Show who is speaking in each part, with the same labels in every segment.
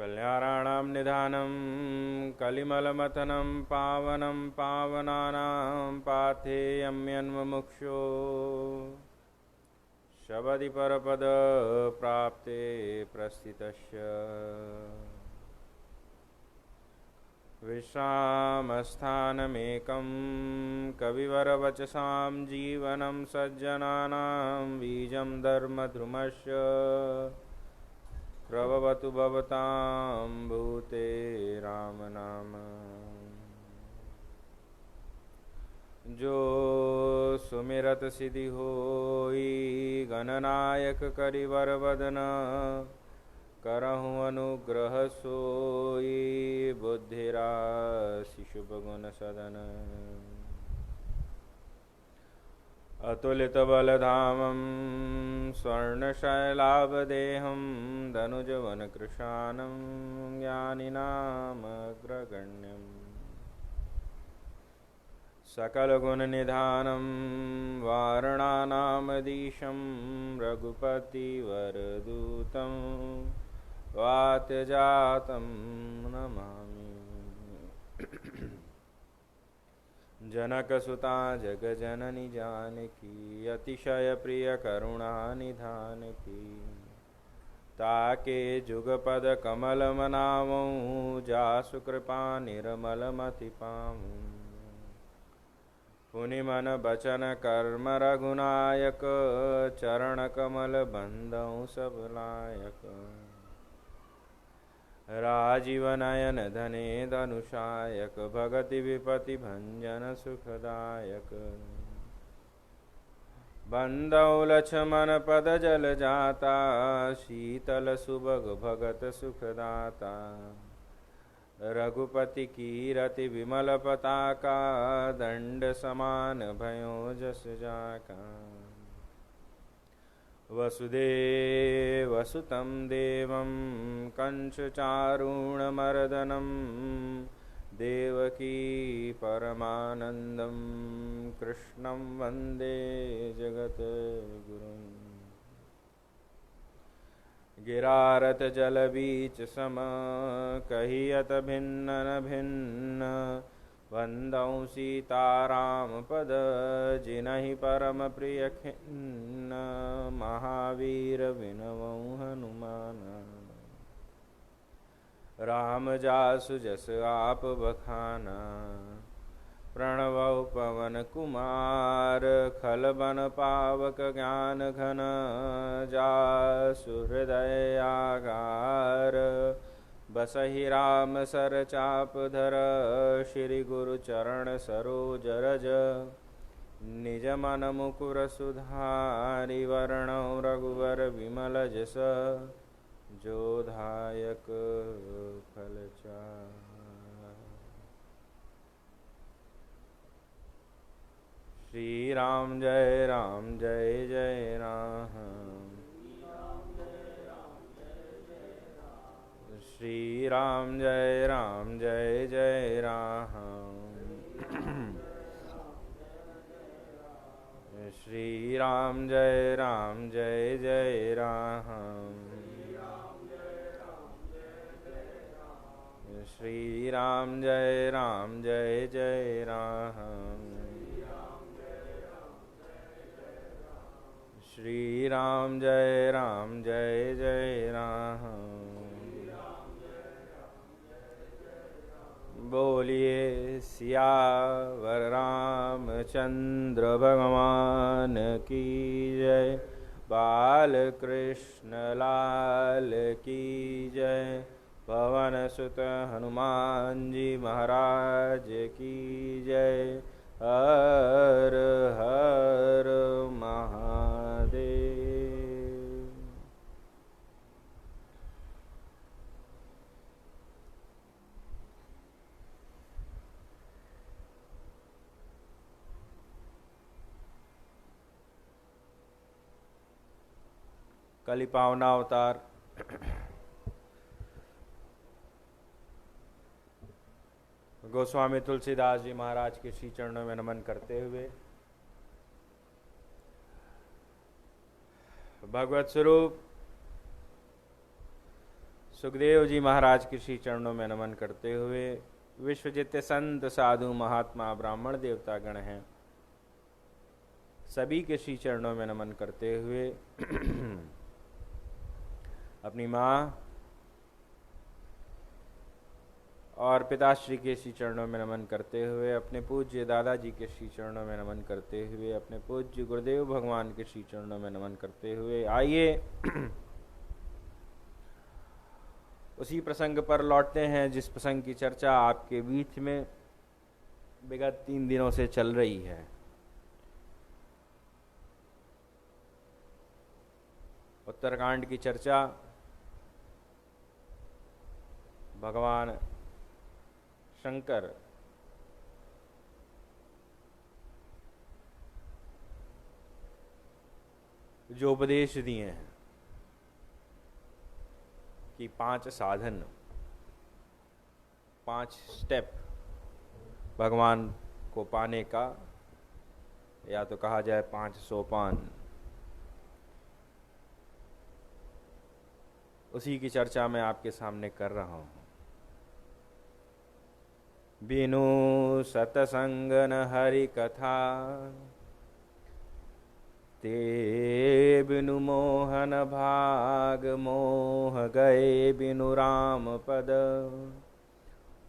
Speaker 1: कल्याणानां निधानं कलिमलमथनं पावनं पावनानां पाथेयम्यन्मुमुक्षो शबदि परपदप्राप्ते प्रस्थितस्य विश्रामस्थानमेकं कविवरवचसां जीवनं सज्जनानां बीजं धर्मद्रुमस्य प्रभवतु भवतां भूते राम नाम। जो सुमिरत सिद्धि होई गणनायक करिवर वदन करहु अनुग्रह सोई बुद्धिराशि शुभ गुण सदन। अतुलित बलधामं स्वर्णशैलाभदेहं धनुजवन कृशानं ज्ञानिनामग्रगण्यम् सकलगुणनिधानं वारणानामधीशं रघुपतिवरदूतं वातजातं नमामि। जनकसुता जगजननी जानकी अतिशय प्रिय करुणा निधान की। ताके जुगपद कमल मनावऊँ जासु कृपा निर्मल मति पाऊँ। पुनि मन बचन कर्म रघुनायक चरण कमल बंदऊँ सब लायक। राजीव नयन धने धनुषायक भगति विपति भंजन सुखदायक। बंदौ लक्ष्मण पद जल जाता शीतल सुभग भगत सुखदाता। रघुपति कीरति विमल पताका दंड समान भयो जस जाका। वसुदेवसुतं देवं कंसचारूणमर्दनं देवकी परमानन्दं कृष्णं वन्दे जगद्गुरुम्। गिरारत जलबीच सम कहियत भिन्न न भिन्न। वंदौ सीताराम पद जिनहि परम प्रिय खिन्न। महावीर विनवौ हनुमान राम जासु जस आप बखाना। प्रणवौ पवन कुमार खलबन पावक ज्ञान घन। जासु हृदय आगार बसहि राम सर चाप धर। श्री गुरु चरण सरोज रज निज मन मुकुर सुधारि। वर्णौ रघुवर विमल जस जो दायक फल चारि। श्री राम जय जय राम। श्री राम जय जय राम। श्री राम जय जय राम। श्री राम जय जय राम। श्री राम जय जय राम। बोलिए सियावर रामचंद्र भगवान की जय। बाल कृष्ण लाल की जय। पवन सुत हनुमान जी महाराज की जय। हर हर महादेव। कलि पावना अवतार गोस्वामी तुलसीदास जी महाराज के श्री चरणों में नमन करते हुए भगवत स्वरूप सुखदेव जी महाराज के श्री चरणों में नमन करते हुए विश्व जितने संत साधु महात्मा ब्राह्मण देवता गण हैं सभी के श्री चरणों में नमन करते हुए अपनी माँ और पिताश्री के श्री चरणों में नमन करते हुए अपने पूज्य दादाजी के श्री चरणों में नमन करते हुए अपने पूज्य गुरुदेव भगवान के श्री चरणों में नमन करते हुए आइए उसी प्रसंग पर लौटते हैं जिस प्रसंग की चर्चा आपके बीच में विगत 3 दिनों से चल रही है। उत्तरकांड की चर्चा भगवान शंकर जो उपदेश दिए हैं कि 5 साधन 5 स्टेप भगवान को पाने का, या तो कहा जाए 5 सोपान, उसी की चर्चा मैं आपके सामने कर रहा हूं। बिनु सतसंग न हरि कथा, ते बिनु मोहन भाग, मोह गए बिनु राम पद।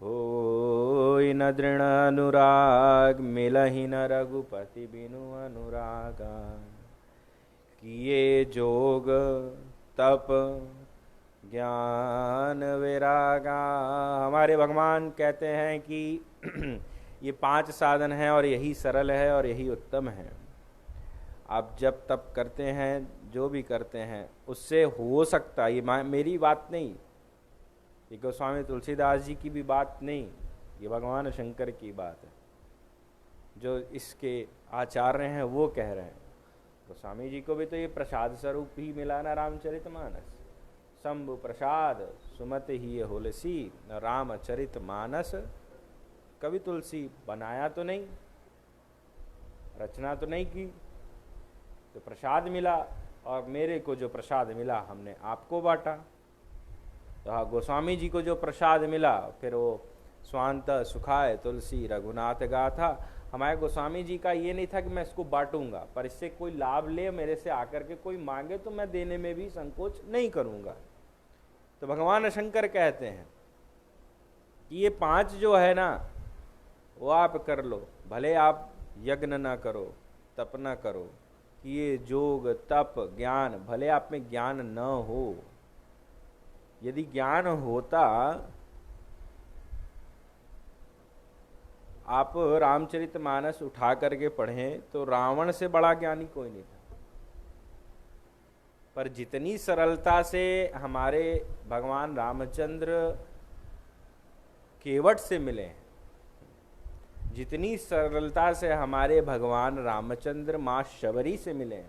Speaker 1: होय न दृढ़ अनुराग, मिलहि न रघुपति बिनु अनुरागा। किए जोग तप ज्ञान विरागा। हमारे भगवान कहते हैं कि ये 5 साधन हैं और यही सरल है और यही उत्तम है। आप जब तप करते हैं, जो भी करते हैं, उससे हो सकता है, ये मेरी बात नहीं, ये गोस्वामी तुलसीदास जी की भी बात नहीं, ये भगवान शंकर की बात है। जो इसके आचार्य हैं वो कह रहे हैं। गोस्वामी जी को भी तो ये प्रसाद स्वरूप ही मिला ना रामचरितमानस। शंभु प्रसाद सुमत ही होलसी, न रामचरितमानस। कवि तुलसी बनाया तो नहीं, रचना तो नहीं की, तो प्रसाद मिला, और मेरे को जो प्रसाद मिला हमने आपको बांटा। तो हाँ, गोस्वामी जी को जो प्रसाद मिला, फिर वो स्वांत सुखाय तुलसी रघुनाथ गाथा। हमारे गोस्वामी जी का ये नहीं था कि मैं इसको बांटूंगा, पर इससे कोई लाभ ले, मेरे से आकर के कोई मांगे तो मैं देने में भी संकोच नहीं करूंगा। तो भगवान शंकर कहते हैं कि ये 5 जो है ना, वो आप कर लो, भले आप यज्ञ ना करो, तप ना करो। कि ये जोग तप ज्ञान, भले आप में ज्ञान न हो, यदि ज्ञान होता, आप रामचरितमानस उठा करके पढ़ें तो रावण से बड़ा ज्ञानी कोई नहीं था। पर जितनी सरलता से हमारे भगवान रामचंद्र केवट से मिले, जितनी सरलता से हमारे भगवान रामचंद्र माँ शबरी से मिले,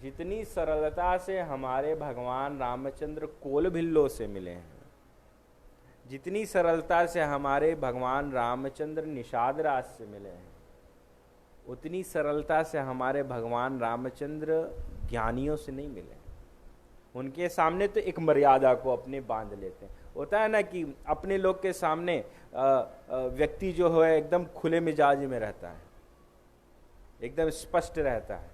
Speaker 1: जितनी सरलता से हमारे भगवान रामचंद्र कोलभिल्लो से मिले हैं, जितनी सरलता से हमारे भगवान रामचंद्र निषाद राज से मिले हैं, उतनी सरलता से हमारे भगवान रामचंद्र ज्ञानियों से नहीं मिले। उनके सामने तो एक मर्यादा को अपने बांध लेते हैं। होता है ना कि अपने लोग के सामने व्यक्ति जो है एकदम खुले मिजाज में रहता है, एकदम स्पष्ट रहता है,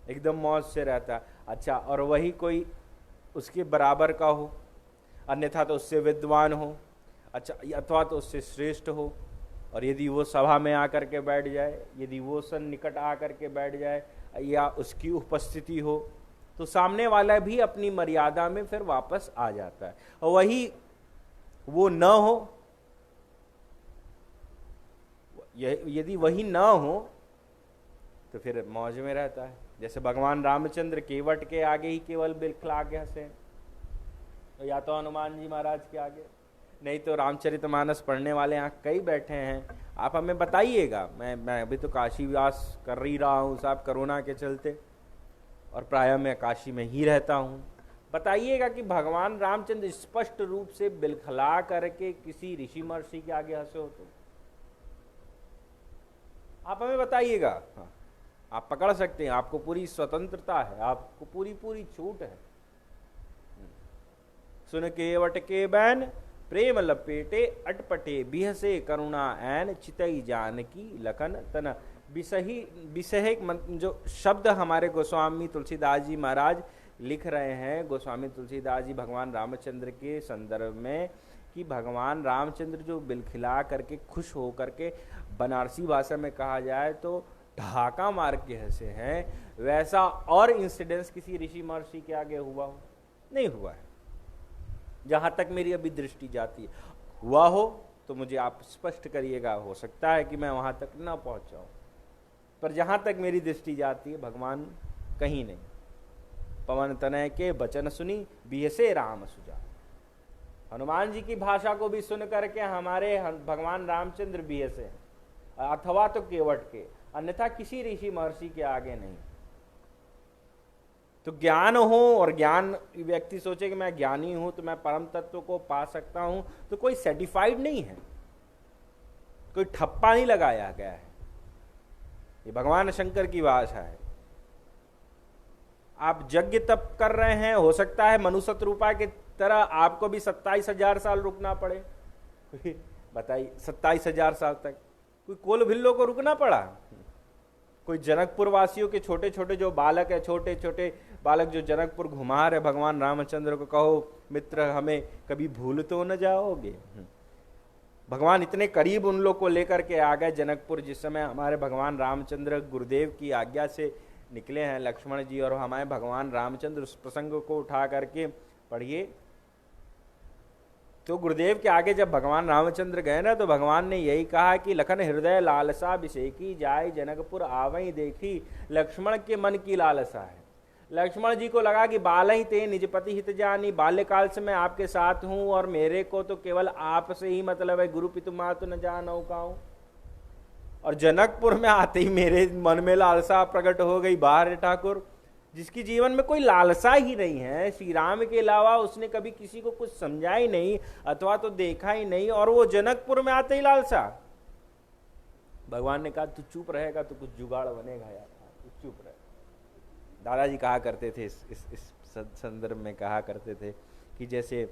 Speaker 1: एकदम मौज से रहता है। अच्छा, और वही कोई उसके बराबर का हो, अन्यथा तो उससे विद्वान हो, अच्छा, अथवा तो उससे श्रेष्ठ हो, और यदि वो सभा में आकर के बैठ जाए, यदि वो सन्निकट आकर के बैठ जाए, या उसकी उपस्थिति हो, तो सामने वाला भी अपनी मर्यादा में फिर वापस आ जाता है। और वही वो न हो, यदि वही न हो तो फिर मौज में रहता है। जैसे भगवान रामचंद्र केवट के आगे ही केवल बिलखला के हंसे, तो या तो हनुमान जी महाराज के आगे, नहीं तो रामचरितमानस पढ़ने वाले यहाँ कई बैठे हैं। आप हमें बताइएगा, मैं अभी तो काशीवास कर ही रहा हूँ साहब, कोरोना के चलते, और प्रायः मैं काशी में ही रहता हूँ। बताइएगा कि भगवान रामचंद्र स्पष्ट रूप से बिलखला करके किसी ऋषि महर्षि के आगे हंसे हो तो आप हमें बताइएगा। हाँ, आप पकड़ सकते हैं, आपको पूरी स्वतंत्रता है, आपको पूरी छूट है। सुन केवट के बैन प्रेम लपेटे अटपटे बिहसे करुणा ऐन चितई जानकी लखन तन बिसही बिसहे जो शब्द हमारे गोस्वामी तुलसीदास जी महाराज लिख रहे हैं, गोस्वामी तुलसीदास जी भगवान रामचंद्र के संदर्भ में, कि भगवान रामचंद्र जो बिलखिला करके खुश हो करके, बनारसी भाषा में कहा जाए तो ढाका मार के हंसे हैं, वैसा और इंसिडेंस किसी ऋषि महर्षि के आगे हुआ हो? नहीं हुआ है, जहां तक मेरी अभी दृष्टि जाती है। हुआ हो तो मुझे आप स्पष्ट करिएगा, हो सकता है कि मैं वहां तक ना पहुंच जाऊं, पर जहां तक मेरी दृष्टि जाती है भगवान कहीं नहीं। पवन तनय के वचन सुनी बिहसे राम सुजा। हनुमान जी की भाषा को भी सुन करके हमारे भगवान रामचंद्र बिहसे हैं, अथवा तो केवट के, अन्यथा किसी ऋषि महर्षि के आगे नहीं। तो ज्ञान हो और ज्ञान व्यक्ति सोचे कि मैं ज्ञानी हूं तो मैं परम तत्व को पा सकता हूं, तो कोई सर्टिफाइड नहीं है, कोई ठप्पा नहीं लगाया गया है। ये भगवान शंकर की भाषा है। आप यज्ञ तप कर रहे हैं, हो सकता है मनुष्य रूपा की तरह आपको भी 27,000 साल रुकना पड़े। बताइए, 27,000 साल तक कोई कोल भिल्लो को रुकना पड़ा? कोई जनकपुर वासियों के छोटे छोटे जो बालक है, छोटे छोटे बालक जो जनकपुर घुमा रहे भगवान रामचंद्र को, कहो मित्र हमें कभी भूल तो न जाओगे। भगवान इतने करीब उन लोग को लेकर के आ गए जनकपुर, जिस समय हमारे भगवान रामचंद्र गुरुदेव की आज्ञा से निकले हैं लक्ष्मण जी, और हमारे भगवान रामचंद्र उस प्रसंग को उठा करके पढ़िए। तो गुरुदेव के आगे जब भगवान रामचंद्र गए ना, तो भगवान ने यही कहा कि लखन हृदय लालसा विषेकी जाय जनकपुर आवई देखी, लक्ष्मण के मन की लालसा है। लक्ष्मण जी को लगा कि बाल ही ते निजपति हित जानी, बाल्यकाल से मैं आपके साथ हूं और मेरे को तो केवल आप से ही मतलब है, गुरु पितु मातु न जानऊ काऊ। और जनकपुर में आते ही मेरे मन में लालसा प्रकट हो गई। बाहर ठाकुर जिसकी जीवन में कोई लालसा ही नहीं है, श्री राम के अलावा उसने कभी किसी को कुछ समझा ही नहीं अथवा तो देखा ही नहीं, और वो जनकपुर में आते ही लालसा। भगवान ने कहा तू चुप रहेगा तो कुछ जुगाड़ बनेगा यार, तू चुप रहे। दादाजी कहा करते थे, इस संदर्भ में कहा करते थे कि जैसे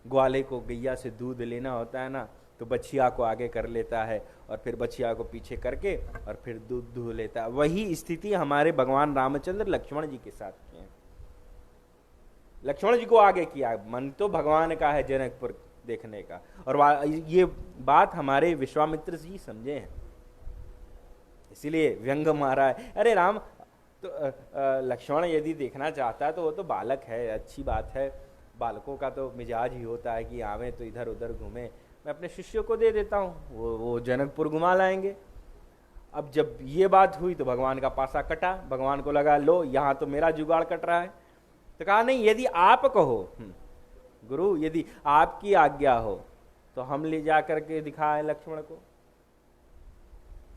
Speaker 1: ग्वाले को गैया से दूध लेना होता है ना, तो बछिया को आगे कर लेता है और फिर बछिया को पीछे करके और फिर दूध दूह लेता है। वही स्थिति हमारे भगवान रामचंद्र लक्ष्मण जी के साथ की है। लक्ष्मण जी को आगे किया, मन तो भगवान का है जनकपुर देखने का, और ये बात हमारे विश्वामित्र जी समझे हैं, इसीलिए व्यंग मारा है। अरे राम तो लक्ष्मण यदि देखना चाहता है तो वो तो बालक है, अच्छी बात है, बालकों का तो मिजाज ही होता है कि आवे तो इधर उधर घूमे, मैं अपने शिष्यों को दे देता हूँ, वो जनकपुर घुमा लाएंगे। अब जब ये बात हुई तो भगवान का पासा कटा, भगवान को लगा लो यहाँ तो मेरा जुगाड़ कट रहा है। तो कहा नहीं, यदि आप कहो गुरु, यदि आपकी आज्ञा हो तो हम ले जा करके दिखाए लक्ष्मण को।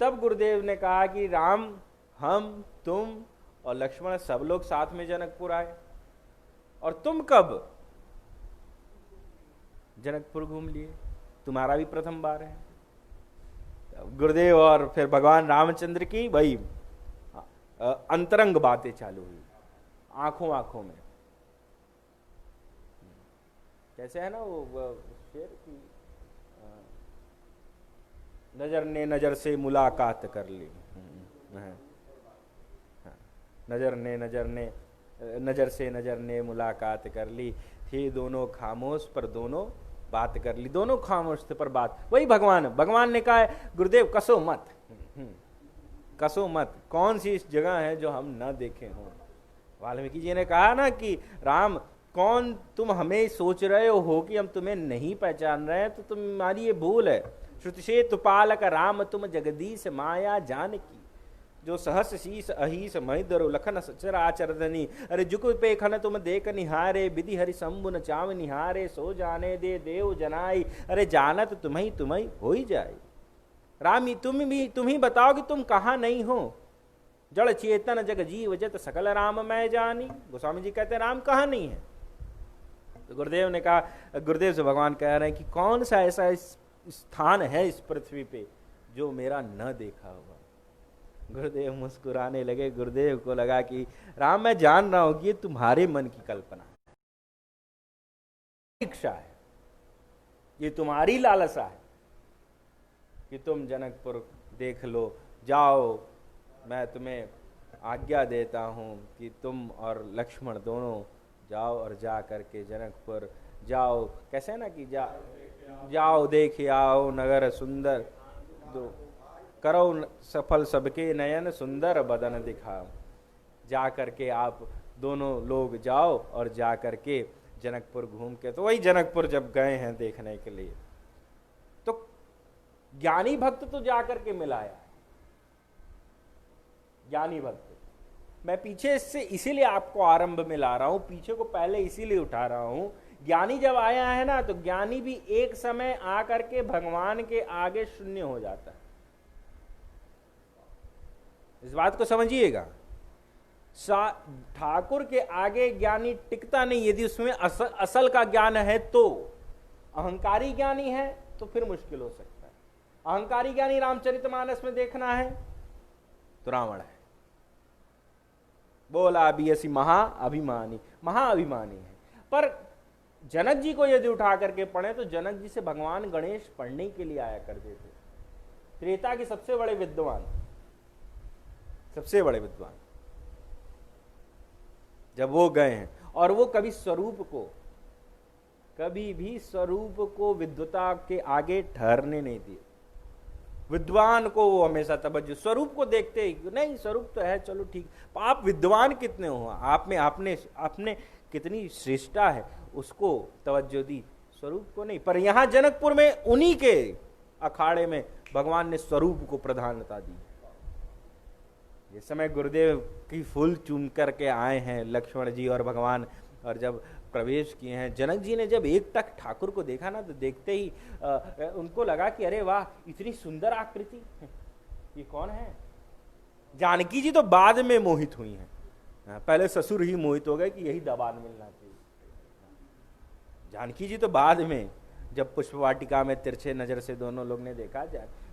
Speaker 1: तब गुरुदेव ने कहा कि राम, हम, तुम और लक्ष्मण सब लोग साथ में जनकपुर आए, और तुम कब जनकपुर घूम लिए, तुम्हारा भी प्रथम बार है। गुरुदेव और फिर भगवान रामचंद्र की वही अंतरंग बातें चालू हुई, आंखों आंखों में। कैसे है ना वो शेर की, नजर ने नजर से मुलाकात कर ली, नजर से नजर ने मुलाकात कर ली, थे दोनों खामोश पर दोनों बात कर ली, दोनों खामोश थे पर बात। वही भगवान ने कहा है गुरुदेव कसो मत, कसो मत, कौन सी इस जगह है जो हम न देखे हों। वाल्मीकि जी ने कहा ना कि राम कौन तुम हमें सोच रहे हो कि हम तुम्हें नहीं पहचान रहे हैं, तो तुम्हारी ये भूल है। श्रुति से तुपालक राम तुम जगदीश माया जान की, जो सहस शीस अहिस महिदरो लखन सचर आचरधनी, अरे जुग पे खन तुम देख निहारे, विधि हरि शंभु न चाव निहारे, सो जाने दे देव जनाई, अरे जानत तुम्हें हो ही जाए। रामी तुम ही बताओ कि तुम कहाँ नहीं हो, जड़ चेतन जग जीव जत सकल राम मैं जानी। गोस्वामी जी कहते हैं राम कहाँ नहीं है। तो गुरुदेव ने कहा, गुरुदेव से भगवान कह रहे हैं कि कौन सा ऐसा स्थान है इस पृथ्वी पे जो मेरा न देखा हुआ। गुरुदेव मुस्कुराने लगे। गुरुदेव को लगा कि राम मैं जान रहा हूं कि ये तुम्हारे मन की कल्पना है। इच्छा है, ये तुम्हारी लालसा है कि तुम जनकपुर देख लो, जाओ, मैं तुम्हें आज्ञा देता हूँ कि तुम और लक्ष्मण दोनों जाओ और जा करके जनकपुर जाओ, कैसे है ना कि जाओ देख आओ नगर सुंदर, दो करो सफल सबके नयन, सुंदर बदन दिखाओ। जा करके आप दोनों लोग जाओ और जा करके जनकपुर घूम के, तो वही जनकपुर जब गए हैं देखने के लिए, तो ज्ञानी भक्त तो जा करके मिलाया है, ज्ञानी भक्त। मैं पीछे से इसीलिए आपको आरंभ में ला रहा हूं, पीछे को पहले इसीलिए उठा रहा हूं। ज्ञानी जब आया है ना, तो ज्ञानी भी एक समय आकर के भगवान के आगे शून्य हो जाता है। इस बात को समझिएगा, ठाकुर के आगे ज्ञानी टिकता नहीं, यदि उसमें असल का ज्ञान है तो। अहंकारी ज्ञानी है तो फिर मुश्किल हो सकता है। अहंकारी ज्ञानी रामचरितमानस में देखना है तो रावण है, बोला अभी ऐसी महाअभिमानी है। पर जनक जी को यदि उठा करके पढ़े तो जनक जी से भगवान गणेश पढ़ने के लिए आया करते थे। त्रेता के सबसे बड़े विद्वान जब वो गए हैं, और वो कभी भी स्वरूप को विद्वता के आगे ठहरने नहीं दिए। विद्वान को वो हमेशा तवज्जो, स्वरूप को देखते ही नहीं, स्वरूप तो है चलो ठीक, आप विद्वान कितने हो, आप में आपने कितनी श्रेष्ठता है, उसको तवज्जो दी, स्वरूप को नहीं। पर यहां जनकपुर में उन्हीं के अखाड़े में भगवान ने स्वरूप को प्रधानता दी। इस समय गुरुदेव की फूल चूम करके आए हैं लक्ष्मण जी और भगवान, और जब प्रवेश किए हैं, जनक जी ने जब एक टक ठाकुर को देखा ना, तो देखते ही उनको लगा कि अरे वाह, इतनी सुंदर आकृति, ये कौन है। जानकी जी तो बाद में मोहित हुई हैं, पहले ससुर ही मोहित हो गए कि यही दबान मिलना चाहिए। जानकी जी तो बाद में, जब पुष्प वाटिका में तिरछे नजर से दोनों लोग ने देखा,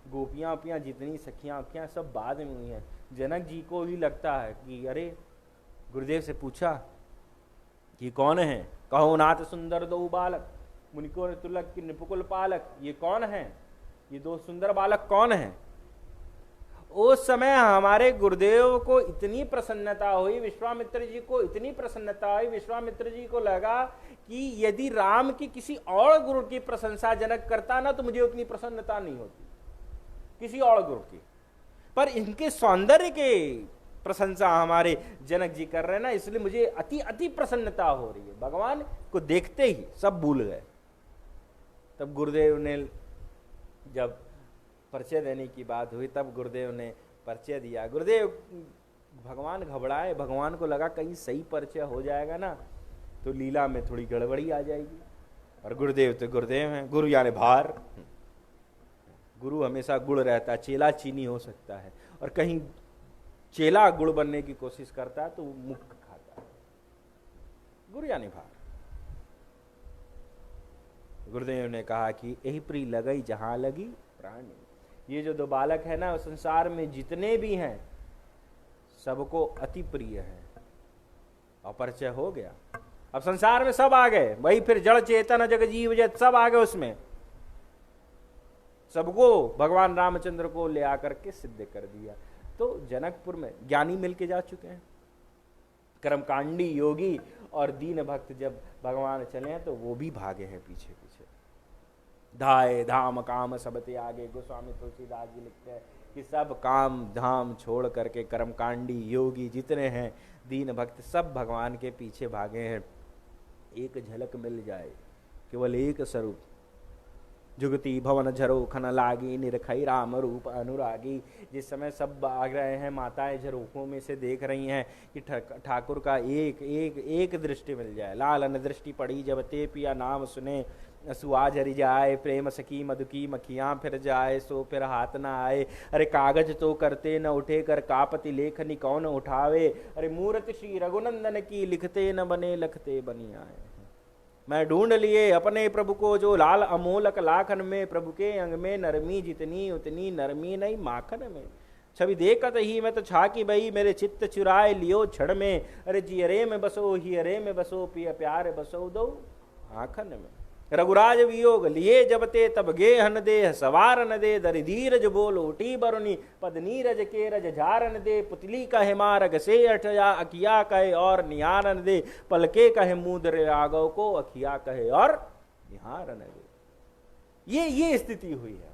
Speaker 1: गोपियां ओपियां जितनी सखियां अखियां सब बाद में हुई हैं। जनक जी को ही लगता है कि अरे, गुरुदेव से पूछा कि कौन है, कहो नाथ सुंदर दो बालक, मुनिको ने तुलक की निपुकुल पालक, ये कौन है, ये दो सुंदर बालक कौन है। उस समय हमारे गुरुदेव को इतनी प्रसन्नता हुई, विश्वामित्र जी को इतनी प्रसन्नता हुई, विश्वामित्र जी को लगा कि यदि राम की किसी और गुरु की प्रशंसा जनक करता ना, तो मुझे उतनी प्रसन्नता नहीं होती किसी और गुरु की, पर इनके सौंदर्य के प्रशंसा हमारे जनक जी कर रहे हैं ना, इसलिए मुझे अति प्रसन्नता हो रही है। भगवान को देखते ही सब भूल गए। तब गुरुदेव ने, जब परिचय देने की बात हुई, तब गुरुदेव ने परिचय दिया। गुरुदेव, भगवान घबराए, भगवान को लगा कहीं सही परिचय हो जाएगा ना तो लीला में थोड़ी गड़बड़ी आ जाएगी। और गुरुदेव तो गुरुदेव हैं, गुरु यानी भार, गुरु हमेशा गुड़ रहता है, चेला चीनी हो सकता है, और कहीं चेला गुड़ बनने की कोशिश करता है तो वो मुक्त खाता है। गुरु यानी भार। गुरुदेव ने कहा कि यही प्रिय लगई जहां लगी प्राणी। ये जो दो बालक है ना, संसार में जितने भी हैं सबको अति प्रिय है। अपरिचय हो गया, अब संसार में सब आ गए, वही फिर जड़ चेतन जग जीव जत सब आ गए उसमें। सबको भगवान रामचंद्र को ले आकर के सिद्ध कर दिया। तो जनकपुर में ज्ञानी मिलके जा चुके हैं, कर्मकांडी योगी और दीन भक्त जब भगवान चले हैं तो वो भी भागे हैं पीछे पीछे। धाए धाम काम सब ते आगे, गोस्वामी तुलसीदास जी लिखते हैं कि सब काम धाम छोड़ करके कर्मकांडी योगी जितने हैं, दीन भक्त, सब भगवान के पीछे भागे हैं। एक झलक मिल जाए, केवल एक स्वरूप, जुगति भवन झरो खन लागी, निरखई राम रूप अनुरागी। जिस समय सब आ रहे हैं, माताएं झरोखों में से देख रही हैं कि ठाकुर का एक एक एक दृष्टि मिल जाए। लालन दृष्टि पड़ी जब ते पिया नाम सुने, सुआ झरी जाए, प्रेम सकी मधु की मखियां फिर जाए, सो फिर हाथ न आए। अरे कागज तो करते न उठे, कर कापति लेखनी कौन उठावे। अरे मूर्ति श्री रघुनंदन की, लिखते न बने लखते बनी आए। मैं ढूंढ लिए अपने प्रभु को, जो लाल अमोलक लाखन में, प्रभु के अंग में नरमी जितनी उतनी नरमी नहीं माखन में। छवि देखत ही मैं तो छाकी बही, मेरे चित्त चुराए लियो क्षण में। अरे जियरे में बसो हियरे में बसो, पिया प्यार बसो दो आखन में। रघुराज वियोग लिए जब ते तब गे हन देह सवार न दे दरि धीरज बोल उठी बरुनी पद नीरज के रज झारन दे पुतली कहे मारग से अठया अखिया कहे और निहारन दे पलके कहे मुद्र राघव को अखिया कहे और निहारन दे। ये स्थिति हुई है।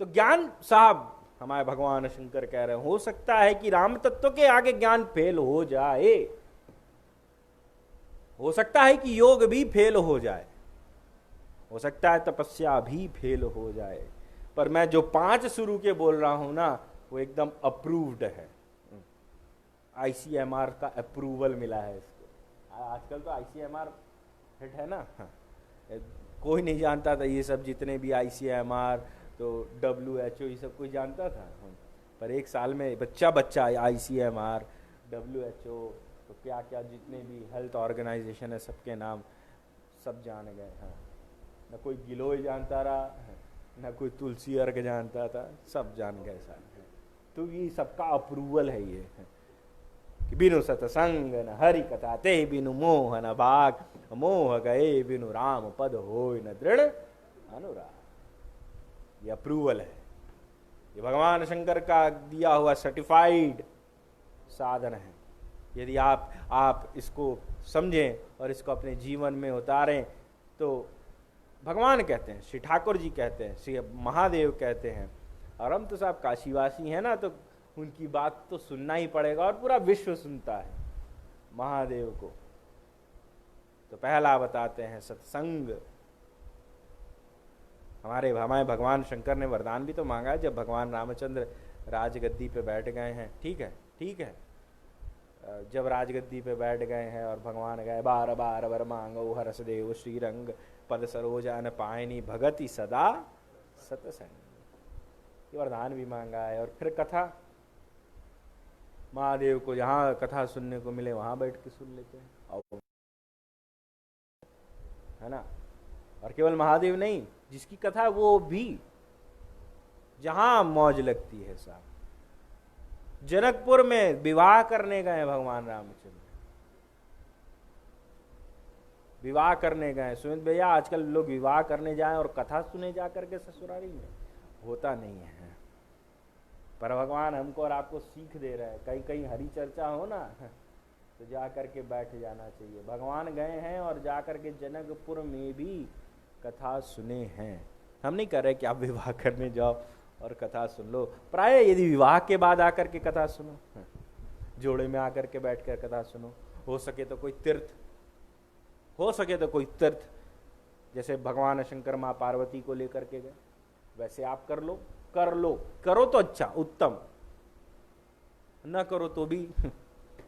Speaker 1: तो ज्ञान साहब हमारे भगवान शंकर कह रहे हैं, हो सकता है कि राम तत्व के आगे ज्ञान फेल हो जाए, हो सकता है कि योग भी फेल हो जाए, हो सकता है तपस्या भी फेल हो जाए, पर मैं जो 5 शुरू के बोल रहा हूं ना वो एकदम अप्रूव्ड है। ICMR का अप्रूवल मिला है इसको। आजकल तो ICMR हिट है ना, कोई नहीं जानता था ये सब, जितने भी ICMR तो WHO ये सब कोई जानता था, पर एक साल में बच्चा ICMR WHO तो क्या क्या जितने भी हेल्थ ऑर्गेनाइजेशन है सबके नाम सब जान गए। हाँ, न कोई गिलोय जानता रहा, न कोई तुलसी अर्घ जानता था, सब जान गए सारे। तो ये सबका अप्रूवल है ये कि बिनु सतसंग न हरि कथा ते बिनु मोह न भाग मोह गए बिनु राम पद होय न दृढ़ अनुराग। ये अप्रूवल है, ये भगवान शंकर का दिया हुआ सर्टिफाइड साधन है। यदि आप इसको समझें और इसको अपने जीवन में उतारें तो भगवान कहते हैं, श्री ठाकुर जी कहते हैं, श्री महादेव कहते हैं, और हम तो साहब काशीवासी हैं ना, तो उनकी बात तो सुनना ही पड़ेगा, और पूरा विश्व सुनता है महादेव को। तो पहला बताते हैं सत्संग। हमारे भगवान शंकर ने वरदान भी तो मांगा है जब भगवान रामचंद्र राजगद्दी पे बैठ गए हैं। ठीक है, जब राजगद्दी पे बैठ गए हैं और भगवान गए बार बार वर मांगो हरस देव श्रीरंग पद सरोजान पायनी भगति सदा सतसंग, ये वरदान भी मांगा है। और फिर कथा, महादेव को जहाँ कथा सुनने को मिले वहां बैठ के सुन लेते हैं, है ना। और केवल महादेव नहीं, जिसकी कथा वो भी जहां मौज लगती है साहब। जनकपुर में विवाह करने गए भगवान रामचंद्र, विवाह करने गए। सुमित भैया आजकल लोग विवाह करने जाएं और कथा सुने जा करके ससुराली में, होता नहीं है। पर भगवान हमको और आपको सीख दे रहे हैं, कहीं कहीं हरी चर्चा हो ना तो जा करके बैठ जाना चाहिए। भगवान गए हैं और जा करके जनकपुर में भी कथा सुने हैं। हम नहीं कह रहे कि आप विवाह करने जाओ और कथा सुन लो, प्राय यदि विवाह के बाद आकर के कथा सुनो, जोड़े में आकर के बैठकर कथा सुनो, हो सके तो कोई तीर्थ, हो सके तो कोई तीर्थ, जैसे भगवान शंकर माँ पार्वती को लेकर के गए वैसे आप कर लो, करो तो अच्छा उत्तम, न करो तो भी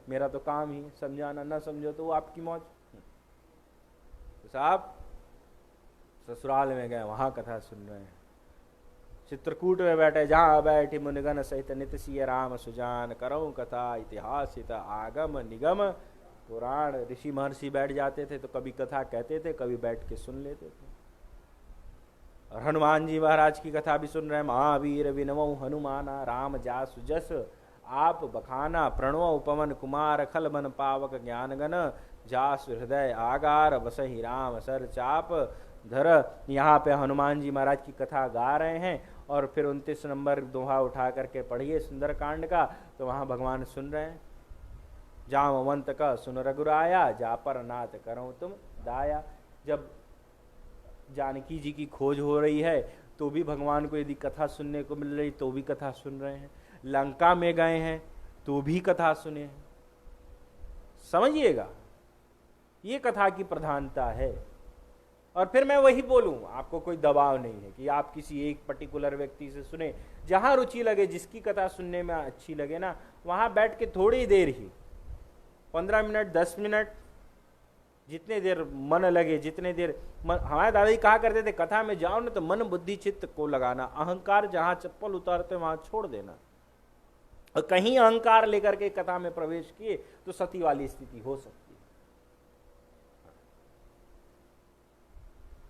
Speaker 1: मेरा तो काम ही समझाना, न समझो तो वो आपकी मौज। तो साहब ससुराल में गए, वहां कथा सुन रहे हैं। चित्रकूट में बैठे, जहाँ बैठे मुनिगण सहित नित सिय राम सुजान करो कथा इतिहास आगम निगम पुराण। ऋषि महर्षि बैठ जाते थे तो कभी कथा कहते थे, कभी बैठ के सुन लेते थे। और हनुमान जी महाराज की कथा भी सुन रहे हैं। महावीर विनमो हनुमाना राम जासु जस आप बखाना प्रणव पवन कुमार खल बन पावक ज्ञान गण जासु हृदय आगार बसहि राम सर चाप धर। यहाँ पे हनुमान जी महाराज की कथा गा रहे हैं और फिर 29 नंबर दोहा उठा करके पढ़िए सुंदरकांड का, तो वहाँ भगवान सुन रहे हैं। जामवंत का सुन रघुराया जा पर नाथ करो तुम दाया। जब जानकी जी की खोज हो रही है तो भी भगवान को यदि कथा सुनने को मिल रही तो भी कथा सुन रहे हैं। लंका में गए हैं तो भी कथा सुने हैं। समझिएगा, ये कथा की प्रधानता है। और फिर मैं वही बोलूं, आपको कोई दबाव नहीं है कि आप किसी एक पर्टिकुलर व्यक्ति से सुने, जहां रुचि लगे, जिसकी कथा सुनने में अच्छी लगे ना, वहां बैठ के थोड़ी देर ही 15 मिनट 10 मिनट जितने देर मन लगे, जितने देर हमारे दादाजी कहा करते थे, कथा में जाओ ना तो मन बुद्धि चित्त को लगाना, अहंकार जहां चप्पल उतारते वहां छोड़ देना। और कहीं अहंकार लेकर के कथा में प्रवेश किए तो सती वाली स्थिति हो सकती है।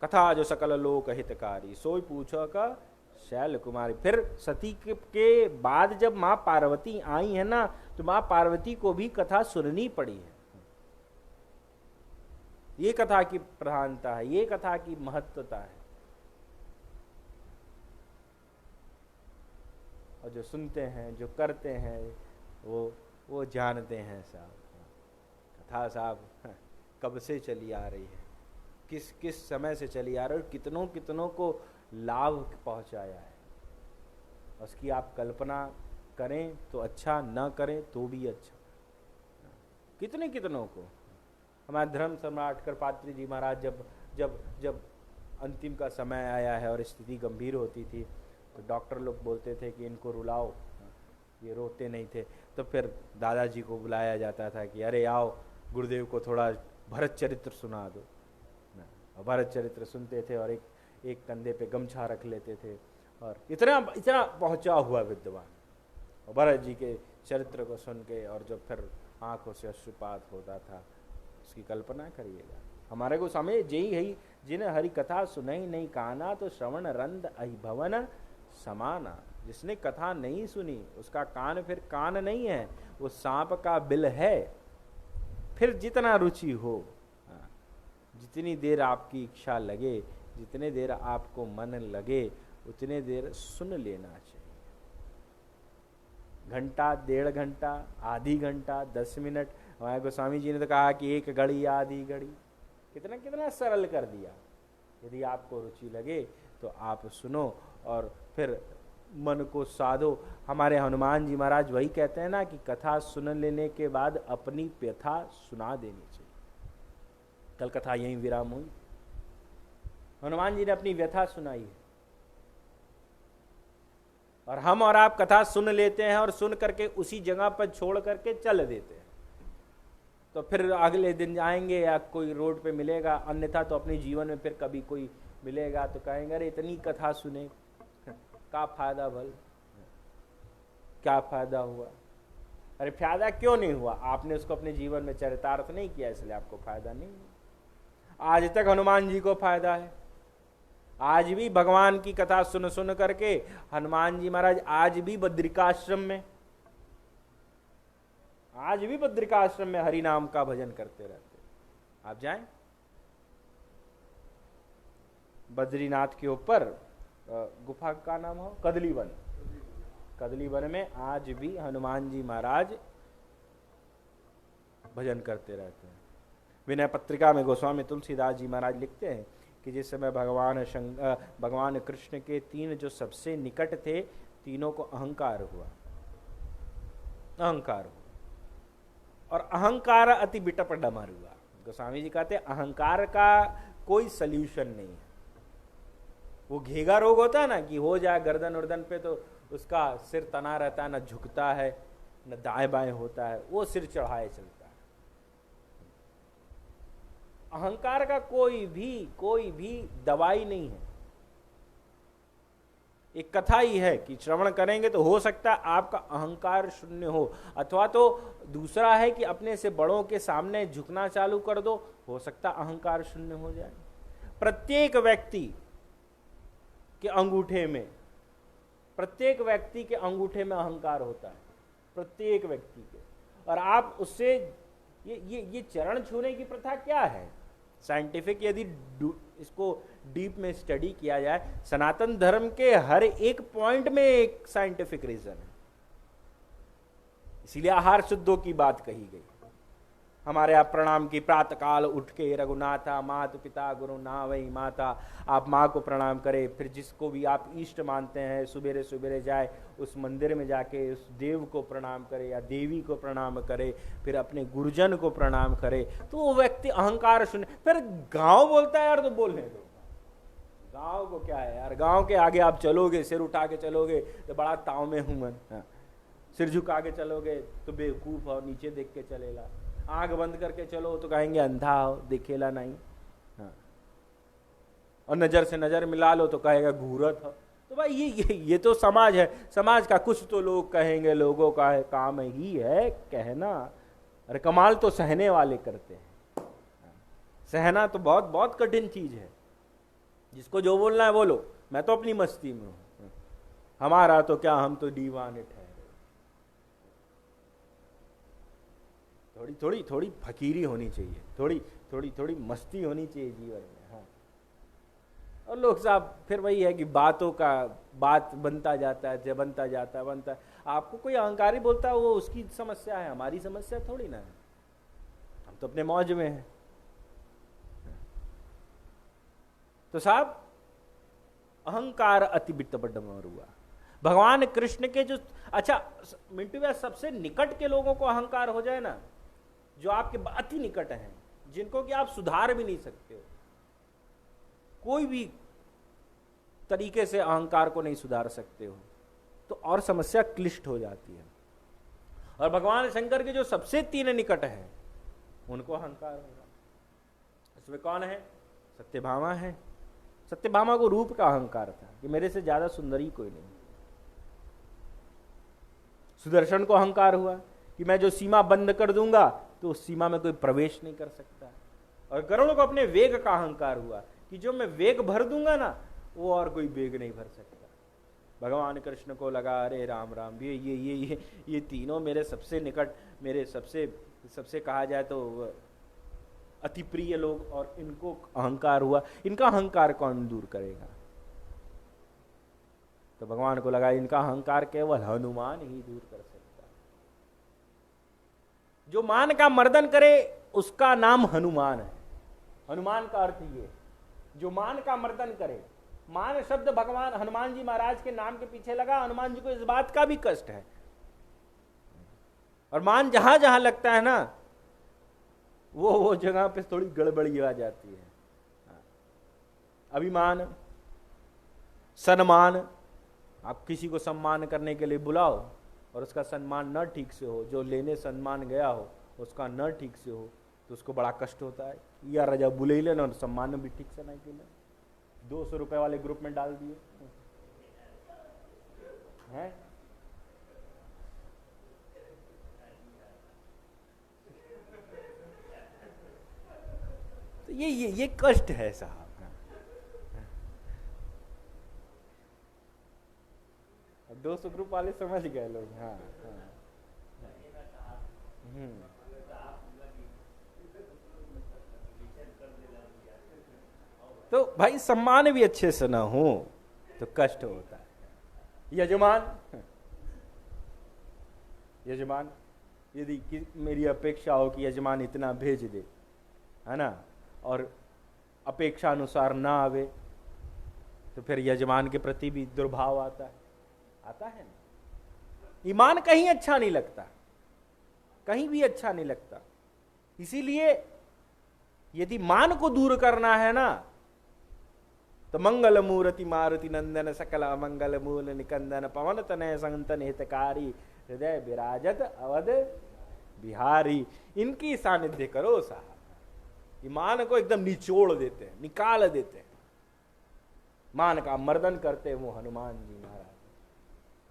Speaker 1: कथा जो सकल लोक हितकारी सोई पूछो का शैल कुमारी। फिर सती के बाद जब माँ पार्वती आई है ना, तो माँ पार्वती को भी कथा सुननी पड़ी है। ये कथा की प्रधानता है, ये कथा की महत्वता है। और जो सुनते हैं, जो करते हैं, वो जानते हैं साहब। कथा साहब कब से चली आ रही है, किस किस समय से चली आ रही है, कितनों कितनों को लाभ पहुंचाया है। उसकी आप कल्पना करें तो अच्छा, न करें तो भी अच्छा। कितने कितनों को। हमारे धर्म सम्राट करपात्री जी महाराज जब जब जब अंतिम का समय आया है और स्थिति गंभीर होती थी, तो डॉक्टर लोग बोलते थे कि इनको रुलाओ, ये रोते नहीं थे। तो फिर दादाजी को बुलाया जाता था कि अरे आओ, गुरुदेव को थोड़ा भरत चरित्र सुना दो। और भरत चरित्र सुनते थे और एक कंधे पे गमछा रख लेते थे, और इतना इतना पहुंचा हुआ विद्वान, और भरत जी के चरित्र को सुन के और जब फिर आंखों से अश्रुपात होता था, उसकी कल्पना करिएगा। हमारे को समय जई है जिन्हें हरि कथा सुनई नहीं काना, तो श्रवण रंद अहिभवन समाना। जिसने कथा नहीं सुनी उसका कान फिर कान नहीं है, वो सांप का बिल है। फिर जितना रुचि हो, जितनी देर आपकी इच्छा लगे, जितने देर आपको मन लगे, उतने देर सुन लेना चाहिए। घंटा, 1.5 घंटा, आधी घंटा, 10 मिनट। हमारे गोस्वामी जी ने तो कहा कि 1 घड़ी आधी घड़ी, कितना कितना सरल कर दिया। यदि आपको रुचि लगे तो आप सुनो और फिर मन को साधो। हमारे हनुमान जी महाराज वही कहते हैं ना कि कथा सुन लेने के बाद अपनी व्यथा सुना देनी चाहिए। कल कथा यहीं विराम हुई, हनुमान जी ने अपनी व्यथा सुनाई है, और हम और आप कथा सुन लेते हैं और सुन करके उसी जगह पर छोड़ करके चल देते हैं। तो फिर अगले दिन जाएंगे या कोई रोड पे मिलेगा, अन्यथा तो अपने जीवन में फिर कभी कोई मिलेगा तो कहेंगे अरे इतनी कथा सुने, क्या फायदा भल, क्या फायदा हुआ। अरे फायदा क्यों नहीं हुआ? आपने उसको अपने जीवन में चरितार्थ नहीं किया, इसलिए आपको फायदा नहीं हुआ। आज तक हनुमान जी को फायदा है। आज भी भगवान की कथा सुन सुन करके हनुमान जी महाराज आज भी बद्रिकाश्रम में, आज भी बद्रिकाश्रम में हरि नाम का भजन करते रहते। आप जाएं बद्रीनाथ के ऊपर, गुफा का नाम हो कदली वन, कदली वन में आज भी हनुमान जी महाराज भजन करते रहते हैं। विनय पत्रिका में गोस्वामी तुलसीदास जी महाराज लिखते हैं कि जिस समय भगवान कृष्ण के 3 जो सबसे निकट थे, तीनों को अहंकार हुआ, अहंकार हुआ, और अहंकार अति बिटप डमर हुआ। गोस्वामी जी कहते अहंकार का कोई सल्यूशन नहीं है। वो घेगा रोग होता है ना कि हो जाए गर्दन वर्दन पे तो उसका सिर तना रहता है, न झुकता है न दाएं बाएं होता है, वो सिर चढ़ाए चलता है। अहंकार का कोई भी दवाई नहीं है। एक कथा ही है कि श्रवण करेंगे तो हो सकता है आपका अहंकार शून्य हो, अथवा तो दूसरा है कि अपने से बड़ों के सामने झुकना चालू कर दो, हो सकता अहंकार शून्य हो जाए। प्रत्येक व्यक्ति के अंगूठे में, प्रत्येक व्यक्ति के अंगूठे में अहंकार होता है, प्रत्येक व्यक्ति के। और आप उससे ये चरण छूने की प्रथा क्या है? साइंटिफिक यदि इसको डीप में स्टडी किया जाए, सनातन धर्म के हर एक पॉइंट में एक साइंटिफिक रीजन है। इसीलिए आहार शुद्धों की बात कही गई। हमारे आप प्रणाम की प्रातः काल उठ के रघुनाथा मात पिता गुरु ना वही माता, आप माँ को प्रणाम करें। फिर जिसको भी आप इष्ट मानते हैं सवेरे सवेरे जाए उस मंदिर में जाके उस देव को प्रणाम करे या देवी को प्रणाम करे, फिर अपने गुरुजन को प्रणाम करे, तो वो व्यक्ति अहंकार शून्य। फिर गांव बोलता है यार तो बोलने दो, गांव को क्या है यार, गांव के आगे आप चलोगे सिर उठा के चलोगे तो बड़ा ताव में हूं मैं, सिर झुका के चलोगे तो बेवकूफ और नीचे देख के चलेगा, आंख बंद करके चलो तो कहेंगे अंधा हो दिखेला नहीं, हाँ। और नजर से नजर मिला लो तो कहेगा घूरत हो। तो भाई ये तो समाज है, समाज का कुछ तो लोग कहेंगे, लोगों का है काम ही है कहना। अरे कमाल तो सहने वाले करते हैं। सहना तो बहुत बहुत कठिन चीज है। जिसको जो बोलना है बोलो, मैं तो अपनी मस्ती में हूं, हमारा तो क्या, हम तो दीवाने ठहरे। थोड़ी फकीरी होनी चाहिए, थोड़ी थोड़ी मस्ती होनी चाहिए जीवन में। हाँ, और लोग साहब फिर वही है कि बातों का बात बनता जाता है, बनता जाता है, बनता है। आपको कोई अहंकारी बोलता है वो उसकी समस्या है, हमारी समस्या थोड़ी ना है, हम तो अपने मौज में हैं। तो साहब अहंकार अति वित्तपड्डमर हुआ। भगवान कृष्ण के जो, अच्छा मिंटू भैया, सबसे निकट के लोगों को अहंकार हो जाए ना, जो आपके अति निकट हैं, जिनको कि आप सुधार भी नहीं सकते हो, कोई भी तरीके से अहंकार को नहीं सुधार सकते हो, तो और समस्या क्लिष्ट हो जाती है। और भगवान शंकर के जो सबसे 3 निकट हैं उनको अहंकार होगा। इसमें कौन है? सत्यभामा है। सत्यभामा को रूप का अहंकार था कि मेरे से ज्यादा सुंदरी कोई नहीं। सुदर्शन को अहंकार हुआ कि मैं जो सीमा बंद कर दूंगा तो उस सीमा में कोई प्रवेश नहीं कर सकता। और गरुड़ को अपने वेग का अहंकार हुआ कि जो मैं वेग भर दूंगा ना, वो और कोई वेग नहीं भर सकता। भगवान कृष्ण को लगा अरे राम राम, ये तीनों मेरे सबसे निकट, मेरे सबसे कहा जाए तो अति प्रिय लोग, और इनको अहंकार हुआ, इनका अहंकार कौन दूर करेगा? तो भगवान को लगा इनका अहंकार केवल हनुमान ही दूर कर सकता है। जो मान का मर्दन करे उसका नाम हनुमान है। हनुमान का अर्थ ये, जो मान का मर्दन करे। मान शब्द भगवान हनुमान जी महाराज के नाम के पीछे लगा। हनुमान जी को इस बात का भी कष्ट है, और मान जहां जहां लगता है ना, वो जगह पे थोड़ी गड़बड़ी आ जाती है। अभिमान, सम्मान, आप किसी को सम्मान करने के लिए बुलाओ और उसका सम्मान न ठीक से हो, जो लेने सम्मान गया हो उसका न ठीक से हो, तो उसको बड़ा कष्ट होता है। या राजा बुले ही लेना और सम्मान भी ठीक से नहीं किया, 200 रुपए वाले ग्रुप में डाल दिए हैं। तो ये कष्ट है साहब। 200 ग्रुप वाले समझ गए लोग। हाँ, हाँ। तो भाई सम्मान भी अच्छे से ना हो तो कष्ट होता है। यजमान यदि मेरी अपेक्षा हो कि यजमान इतना भेज दे, है ना, और अपेक्षा अनुसार ना आवे, तो फिर यजमान के प्रति भी दुर्भाव आता है ना। ईमान कहीं अच्छा नहीं लगता, कहीं भी अच्छा नहीं लगता। इसीलिए यदि मान को दूर करना है ना, तो मंगल मूर्ति मारुति नंदन सकल अमंगल मूल निकंदन पवन तनय संतन हितकारी हृदय विराजत अवध बिहारी, इनकी सानिध्य करो साहब। ईमान को एकदम निचोड़ देते हैं, निकाल देते हैं। मान का मर्दन करते हैं वो हनुमान जी महाराज।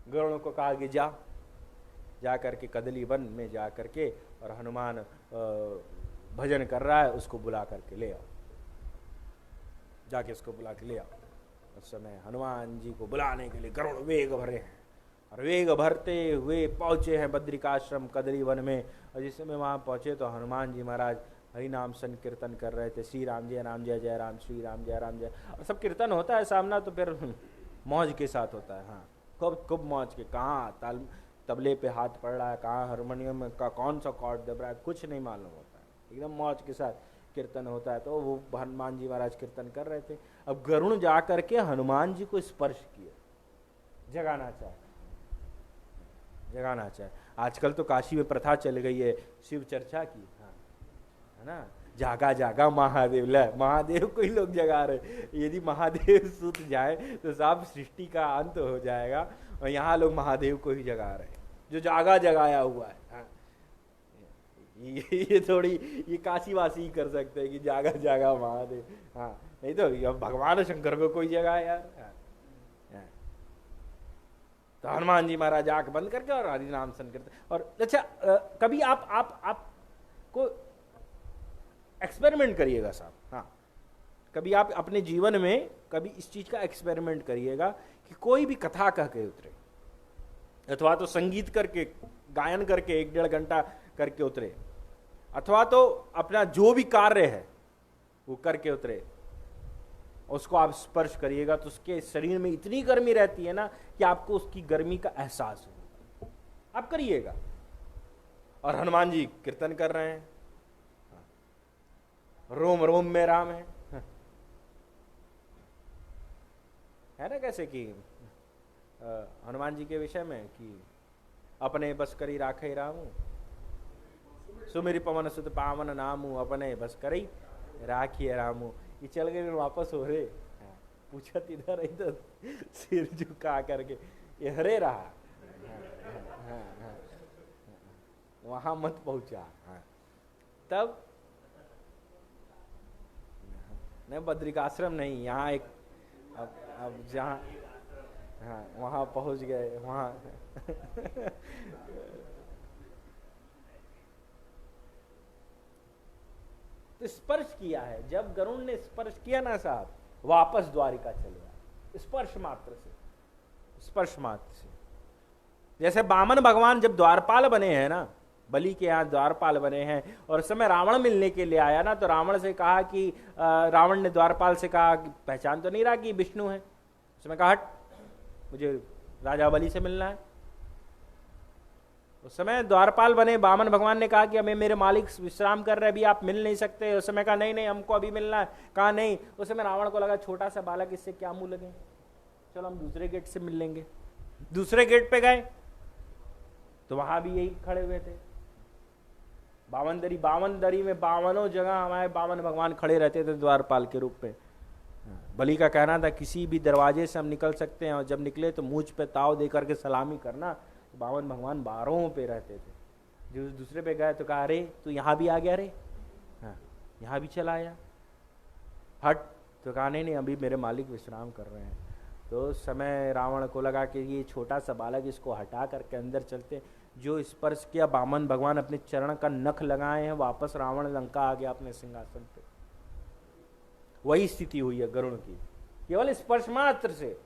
Speaker 1: गरुड़ को कहा कि जा करके कदली वन में जा करके, और हनुमान भजन कर रहा है, उसको बुला करके ले आओ, जाके उसको बुला के ले आओ। उस समय हनुमान जी को बुलाने के लिए गरुड़ वेग भरे हैं, और वेग भरते हुए पहुंचे हैं बद्रिकाश्रम कदली वन में। और जिस समय वहां पहुंचे तो हनुमान जी महाराज हरि नाम संकीर्तन कर रहे थे। श्री राम जय जय राम, श्री राम जय। और सब कीर्तन होता है सामना, तो फिर मौज के साथ होता है। हाँ, खूब मौज के। कहाँ तबले पे हाथ पड़ रहा है, कहाँ हारमोनियम का कौन सा कॉर्ड दब रहा है, कुछ नहीं मालूम होता है। एकदम मौज के साथ कीर्तन होता है। तो वो हनुमान जी महाराज कीर्तन कर रहे थे। अब गरुड़ जा करके हनुमान जी को स्पर्श किया, जगाना चाहे। आजकल तो काशी में प्रथा चल गई है शिव चर्चा की, हाँ, है ना, जागा महादेव। महादेव को ही लोग जगा रहे। यदि महादेव सुत जाए तो साहब सृष्टि का अंत हो जाएगा। और यहाँ लोग महादेव को ही जगा रहे, जो जगाया हुआ है। हाँ, ये थोड़ी ये काशीवासी ही कर सकते हैं कि जागा महादेव। हाँ, नहीं तो भगवान शंकर को कोई जगह यार। हाँ। तो हनुमान जी महाराज आंख बंद करके और हरि नाम संकीर्तन। और अच्छा, कभी आप को एक्सपेरिमेंट करिएगा साहब। हाँ, कभी आप अपने जीवन में कभी इस चीज का एक्सपेरिमेंट करिएगा कि कोई भी कथा कह के उतरे, अथवा तो संगीत करके, गायन करके 1-1.5 घंटा करके उतरे, अथवा तो अपना जो भी कार्य है वो करके उतरे, उसको आप स्पर्श करिएगा तो उसके शरीर में इतनी गर्मी रहती है ना कि आपको उसकी गर्मी का एहसास हो। आप करिएगा। और हनुमान जी कीर्तन कर रहे हैं, रोम रोम में राम है ना। कैसे कि हनुमान जी के विषय में कि अपने बस करी राखे रामू, सुमेरी पवन सुत पावन नामू, अपने बस करी राखिए रामू। ये चल गए वापस हो रहे, पूछत इधर इधर सिर झुका करके ये हरे रहा, वहां मत पहुंचा। तब नहीं, बद्रिकाश्रम नहीं, यहाँ एक अब जहाँ, हाँ वहां पहुंच गए वहां तो स्पर्श किया है। जब गरुण ने स्पर्श किया ना साहब, वापस द्वारिका चले आए, स्पर्श मात्र से, स्पर्श मात्र से। जैसे वामन भगवान जब द्वारपाल बने हैं ना, बलि के यहाँ द्वारपाल बने हैं, और उस समय रावण मिलने के लिए आया ना, तो रावण से कहा कि रावण ने द्वारपाल से कहा कि पहचान तो नहीं रहा कि विष्णु है। उसमें कहा हट, मुझे राजा बलि से मिलना है। उस समय द्वारपाल बने वामन भगवान ने कहा कि हमें मेरे मालिक विश्राम कर रहे, अभी आप मिल नहीं सकते। उस समय कहा नहीं नहीं हमको अभी मिलना है। कहा नहीं। उस समय रावण को लगा छोटा सा बालक, इससे क्या मुंह लगे, चलो हम दूसरे गेट से मिल लेंगे। दूसरे गेट पे गए तो वहां भी यही खड़े हुए थे, बावन दरी में 52 जगह हमारे बावन भगवान खड़े रहते थे द्वारपाल के रूप में। बलि का कहना था किसी भी दरवाजे से हम निकल सकते हैं, और जब निकले तो मूंछ पे ताव दे करके सलामी करना। बावन भगवान 12 पे रहते थे। जो दूसरे पे गए तो कहा अरे तू यहाँ भी आ गया रे, हाँ यहाँ भी चला आया, हट। तो कहा नहीं नहीं अभी मेरे मालिक विश्राम कर रहे हैं। तो उस समय रावण को लगा कि ये छोटा सा बालक, इसको हटा करके अंदर चलते। जो स्पर्श किया वामन भगवान अपने चरण का नख लगाए हैं, वापस रावण लंका आ गया अपने सिंहासन पे। वही स्थिति हुई है गरुड़ की, केवल स्पर्श मात्र से।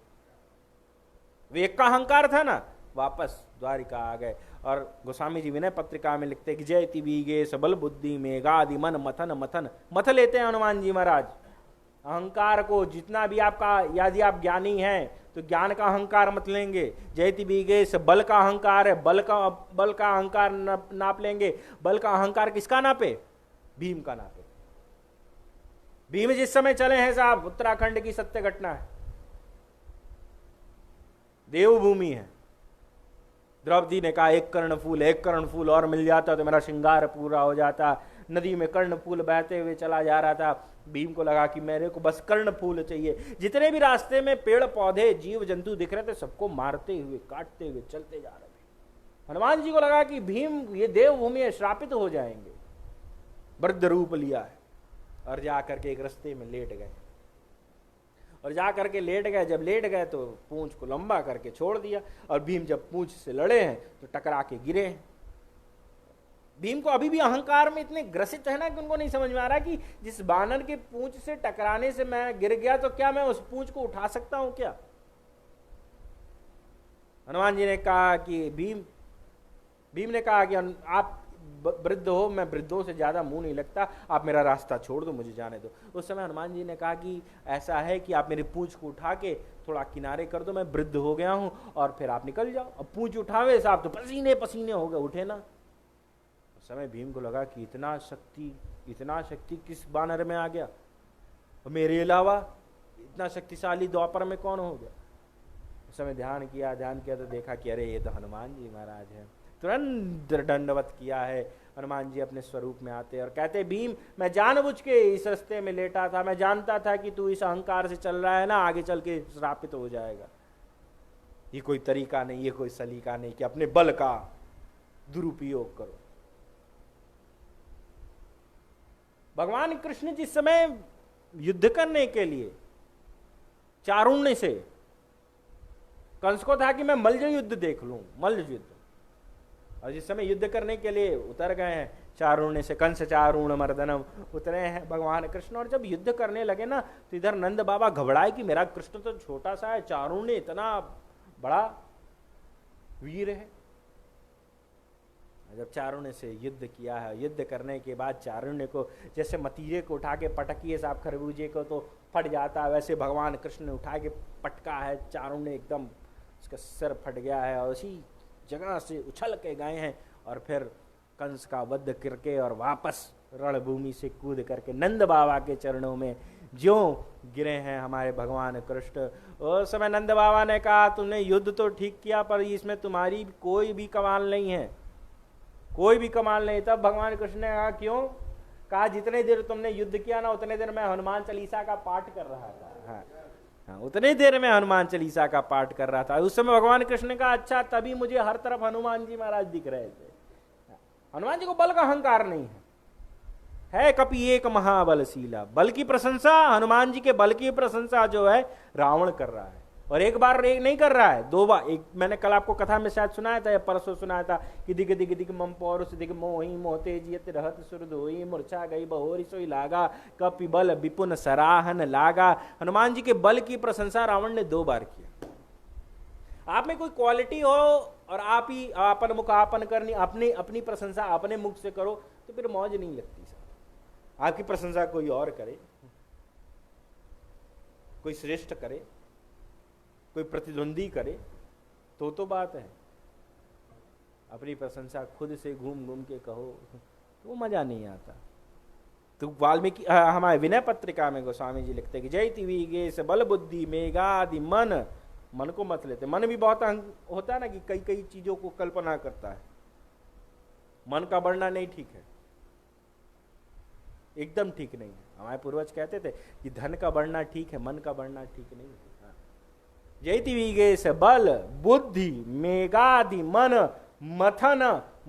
Speaker 1: वेग का अहंकार था ना, वापस द्वारिका आ गए। और गोस्वामी जी विनय पत्रिका में लिखते कि जयति बीगे सबल बुद्धि मेघादि मन मथन मथन मथ लेते हैं हनुमान जी महाराज। अहंकार को जितना भी आपका, यदि आप ज्ञानी हैं तो ज्ञान का अहंकार मत लेंगे। जयति बीगे से बल का अहंकार है, बल का अहंकार नाप लेंगे। बल का अहंकार किसका नापे? भीम का नापे। भीम जिस समय चले हैं साहब, उत्तराखंड की सत्य घटना है, देवभूमि है। द्रौपदी ने कहा एक कर्णफूल और मिल जाता तो मेरा श्रृंगार पूरा हो जाता। नदी में कर्णफूल बहते हुए चला जा रहा था। भीम को लगा कि मेरे को बस कर्णफूल चाहिए। जितने भी रास्ते में पेड़ पौधे जीव जंतु दिख रहे थे, सबको मारते हुए काटते हुए चलते जा रहे थे। हनुमान जी को लगा कि भीम ये देवभूमि है, श्रापित हो जाएंगे। वृद्ध रूप लिया है और जाकर के एक रास्ते में लेट गए। और जाकर के लेट गए। जब लेट गए तो पूंछ को लंबा करके छोड़ दिया, और भीम जब पूंछ से लड़े हैं तो टकरा के गिरे हैं। भीम को अभी भी अहंकार में इतने ग्रसित है ना कि उनको नहीं समझ में आ रहा कि जिस बानर के पूंछ से टकराने से मैं गिर गया, तो क्या मैं उस पूंछ को उठा सकता हूं क्या? हनुमान जी ने कहा कि भीम ने कहा कि आप वृद्ध हो, मैं वृद्धों से ज्यादा मुंह नहीं लगता, आप मेरा रास्ता छोड़ दो, मुझे जाने दो। उस समय हनुमान जी ने कहा कि ऐसा है कि आप मेरी पूंछ को उठा के थोड़ा किनारे कर दो, मैं वृद्ध हो गया हूं, और फिर आप निकल जाओ। अब पूंछ उठावे साहब तो पसीने पसीने हो गए, उठे ना। उस समय भीम को लगा कि इतना शक्ति किस बानर में आ गया, और मेरे अलावा इतना शक्तिशाली द्वापर में कौन हो गया। उस समय ध्यान किया तो देखा कि अरे ये तो हनुमान जी महाराज हैं। तुरंत दंडवत किया है। हनुमान जी अपने स्वरूप में आते और कहते भीम, मैं जानबूझ के इस रास्ते में लेटा था, मैं जानता था कि तू इस अहंकार से चल रहा है ना, आगे चल के श्रापित हो जाएगा। ये कोई तरीका नहीं, ये कोई सलीका नहीं कि अपने बल का दुरुपयोग करो। भगवान कृष्ण जिस समय युद्ध करने के लिए चारुण्य से, कंस को था कि मैं मल्ल युद्ध देख लूं, मल्ल युद्ध, और जिस समय युद्ध करने के लिए उतर गए हैं चारुण्य से, कंस चारुण मर्दनम उतरे हैं भगवान कृष्ण। और जब युद्ध करने लगे ना तो इधर नंद बाबा घबराए कि मेरा कृष्ण तो छोटा सा है, चारुण्य इतना बड़ा वीर है। जब चारुण्य से युद्ध किया है, युद्ध करने के बाद चारुण्य को जैसे मतीरे को उठा के पटकिए साहब खरबूजे को तो फट जाता है, वैसे भगवान कृष्ण ने उठा के पटका है, चारुण्य एकदम उसका सिर फट गया है और उसी जगह से उछल के गए हैं और फिर कंस का वध करके और वापस रणभूमि से कूद करके नंद बाबा के चरणों में ज्यों गिरे हैं हमारे भगवान कृष्ण। उस समय नंद बाबा ने कहा तुमने युद्ध तो ठीक किया पर इसमें तुम्हारी कोई भी कमाल नहीं है, कोई भी कमाल नहीं। तब भगवान कृष्ण ने कहा क्यों? कहा जितने देर तुमने युद्ध किया ना उतने देर मैं हनुमान चालीसा का पाठ कर रहा था। हाँ, उतने देर में हनुमान चालीसा का पाठ कर रहा था। उस समय भगवान कृष्ण ने कहा अच्छा, तभी मुझे हर तरफ हनुमान जी महाराज दिख रहे थे। हनुमान जी को बल का अहंकार नहीं है कपि एक महाबलशीला। बल की प्रशंसा, हनुमान जी के बल की प्रशंसा जो है रावण कर रहा है, और एक बार एक नहीं कर रहा है, दो बार। एक मैंने कल आपको कथा में शायद सुनाया था या परसों सुनाया था कि दिग दिग दिग मम पौरुष दिग मोही मोते जियत रहत सुरदोई मूर्छा गई बहोरी सोई लागा कपि बल विपुन सराहन लागा। हनुमान जी के बल की प्रशंसा रावण ने 2 बार किया। आप में कोई क्वालिटी हो और आप ही आपन मुख आपन करनी, अपनी प्रशंसा अपने मुख से करो तो फिर मौज नहीं लगती। आपकी प्रशंसा कोई और करे, कोई श्रेष्ठ करे, कोई प्रतिद्वंदी करे तो बात है। अपनी प्रशंसा खुद से घूम घूम के कहो तो मजा नहीं आता। तो वाल्मीकि हमारे विनय पत्रिका में गोस्वामी जी लिखते कि जय तिविगेश बल बुद्धि मेघादि मन को मत लेते। मन भी बहुत होता है ना कि कई कई चीजों को कल्पना करता है। मन का बढ़ना नहीं ठीक है, एकदम ठीक नहीं है। हमारे पूर्वज कहते थे कि धन का बढ़ना ठीक है, मन का बढ़ना ठीक नहीं है। जयति विगेश बल बुद्धि मेघादि मन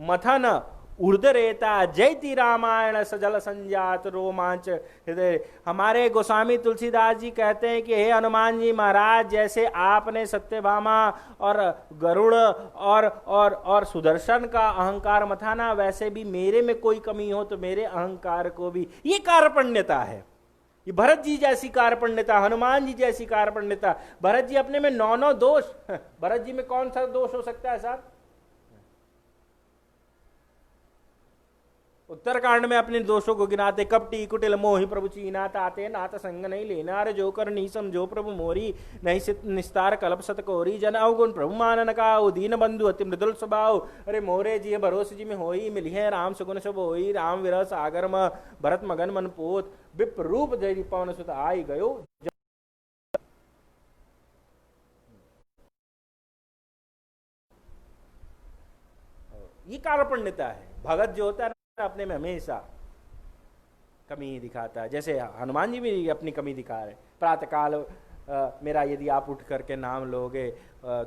Speaker 1: मथन उर्धरेता जयति रामायण सजल संजात रोमांच हृदय। हमारे गोस्वामी तुलसीदास जी कहते हैं कि हे हनुमान जी महाराज, जैसे आपने सत्यभामा और गरुड़ और सुदर्शन का अहंकार मथाना, वैसे भी मेरे में कोई कमी हो तो मेरे अहंकार को भी, ये कार्पण्यता है। ये भरत जी जैसी कार्पण्यता, हनुमान जी जैसी कार्पण्यता। भरत जी अपने में 9 दोष, भरत जी में कौन सा दोष हो सकता है साहब? उत्तरकांड में अपने दोषों को गिनाते, कपटी कुटिल मोहि प्रभु चीना ताते नाथ संग नहीं लेना रे जो कर नी समझो प्रभु मोरी नहीं सित निस्तार कल्प सत कोरी जन अवगुण प्रभु मानन का दीन बंधु अति मृदुल स्वभाव। अरे मोरे जी भरोसे जी में होई मिली है राम सुगुन सब होई राम विरह सागर म भरत मगन मन पोत विप्र रूप जय पवन सुत आई गयो। ये कार्पण्यता है। भगत जो होता है अपने में हमेशा कमी दिखाता है। जैसे हनुमान जी भी अपनी कमी दिखा रहे। प्रातःकाल मेरा यदि आप उठ करके नाम लोगे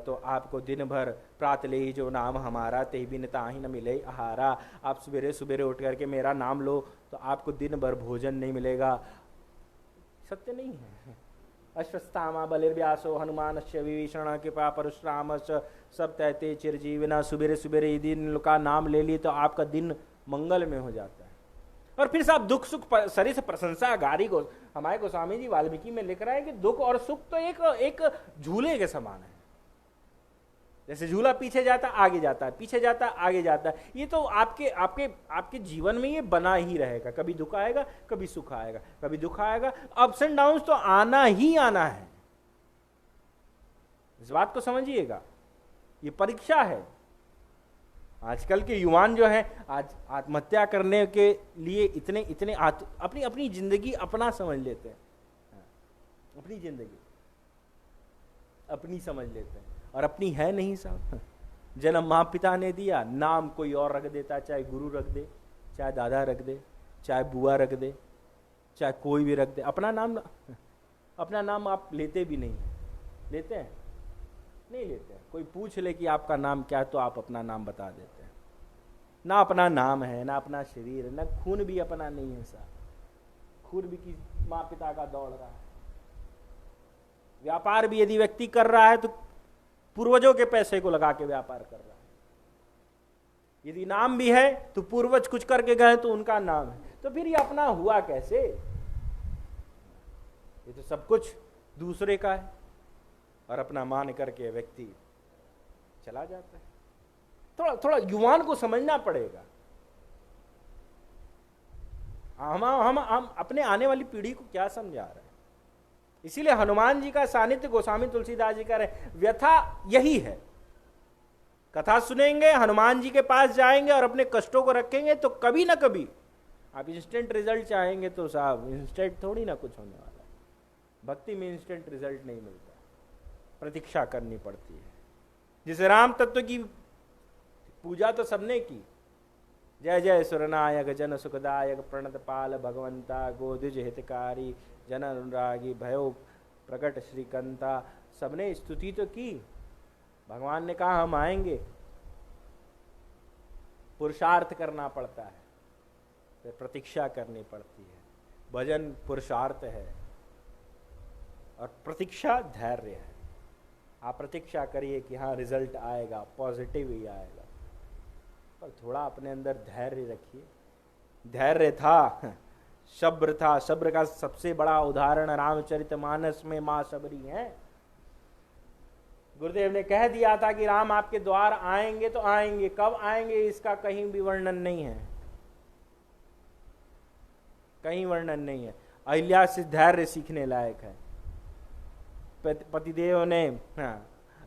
Speaker 1: तो आपको दिन भर प्रात ले ही जो नाम हमारा ते बिन ताहि न मिले आहारा। आप सवेरे सवेरे उठ करके मेरा नाम लो तो आपको दिन भर भोजन नहीं मिलेगा। सत्य नहीं है। अश्वत्थामा बलिर्व्यासो हनुमानस्य विभीषण कृपा परशुराम सब तहते चिरजीविना। सवेरे सवेरे यदि इनका नाम ले लिए तो आपका दिन मंगल में हो जाता है। और फिर साहब दुख सुख शरीर से प्रशंसा गारी को हमारे गोस्वामी जी वाल्मीकि में लिख रहा है कि दुख और सुख तो एक झूले के समान है। जैसे झूला पीछे जाता आगे जाता है, पीछे जाता आगे जाता है। ये तो आपके आपके आपके जीवन में ये बना ही रहेगा। कभी दुख आएगा, कभी सुख आएगा, कभी दुख आएगा। अप्स एंड डाउन्स तो आना ही आना है। इस बात को समझिएगा, ये परीक्षा है। आजकल के युवान जो हैं आज आत्महत्या करने के लिए इतने अपनी जिंदगी अपना समझ लेते हैं। अपनी जिंदगी अपनी समझ लेते हैं और अपनी है नहीं साहब। जन्म माँ पिता ने दिया, नाम कोई और रख देता, चाहे गुरु रख दे, चाहे दादा रख दे, चाहे बुआ रख दे, चाहे कोई भी रख दे। अपना नाम आप लेते भी नहीं। लेते हैं? नहीं लेते हैं। कोई पूछ ले कि आपका नाम क्या है तो आप अपना नाम बता देते हैं। ना अपना नाम है, ना अपना शरीर है, ना खून भी अपना नहीं है साहब। खून भी कि माँ पिता का दौड़ रहा है। व्यापार भी यदि व्यक्ति कर रहा है तो पूर्वजों के पैसे को लगा के व्यापार कर रहा है। यदि नाम भी है तो पूर्वज कुछ करके गए तो उनका नाम है। तो फिर ये अपना हुआ कैसे? ये तो सब कुछ दूसरे का है और अपना मान करके व्यक्ति चला जाता है। थोड़ा थोड़ा युवान को समझना पड़ेगा। हम अपने आने वाली पीढ़ी को क्या समझा रहे हैं। इसीलिए हनुमान जी का सानिध्य गोस्वामी तुलसीदास जी का व्यथा यही है। कथा सुनेंगे, हनुमान जी के पास जाएंगे और अपने कष्टों को रखेंगे तो कभी ना कभी आप इंस्टेंट रिजल्ट चाहेंगे तो साहब इंस्टेंट थोड़ी ना कुछ होने वाला है। भक्ति में इंस्टेंट रिजल्ट नहीं मिलता, प्रतीक्षा करनी पड़ती है। जिस राम तत्व की पूजा तो सबने की, जय जय सुरनायक जन सुखदायक प्रणत पाल भगवंता गोदिज हितकारी जन अनुरागी भयो प्रकट श्रीकंता, सबने स्तुति तो की। भगवान ने कहा हम आएंगे, पुरुषार्थ करना पड़ता है, फिर प्रतीक्षा करनी पड़ती है। भजन पुरुषार्थ है और प्रतीक्षा धैर्य है। आप प्रतीक्षा करिए कि हाँ रिजल्ट आएगा, पॉजिटिव ही आएगा, पर थोड़ा अपने अंदर धैर्य रखिए। धैर्य था, सब्र था। सब्र का सबसे बड़ा उदाहरण रामचरितमानस में मां सबरी है। गुरुदेव ने कह दिया था कि राम आपके द्वार आएंगे तो आएंगे, कब आएंगे इसका कहीं भी वर्णन नहीं है, कहीं वर्णन नहीं है। अहिल्या से धैर्य सीखने लायक है। पतिदेव ने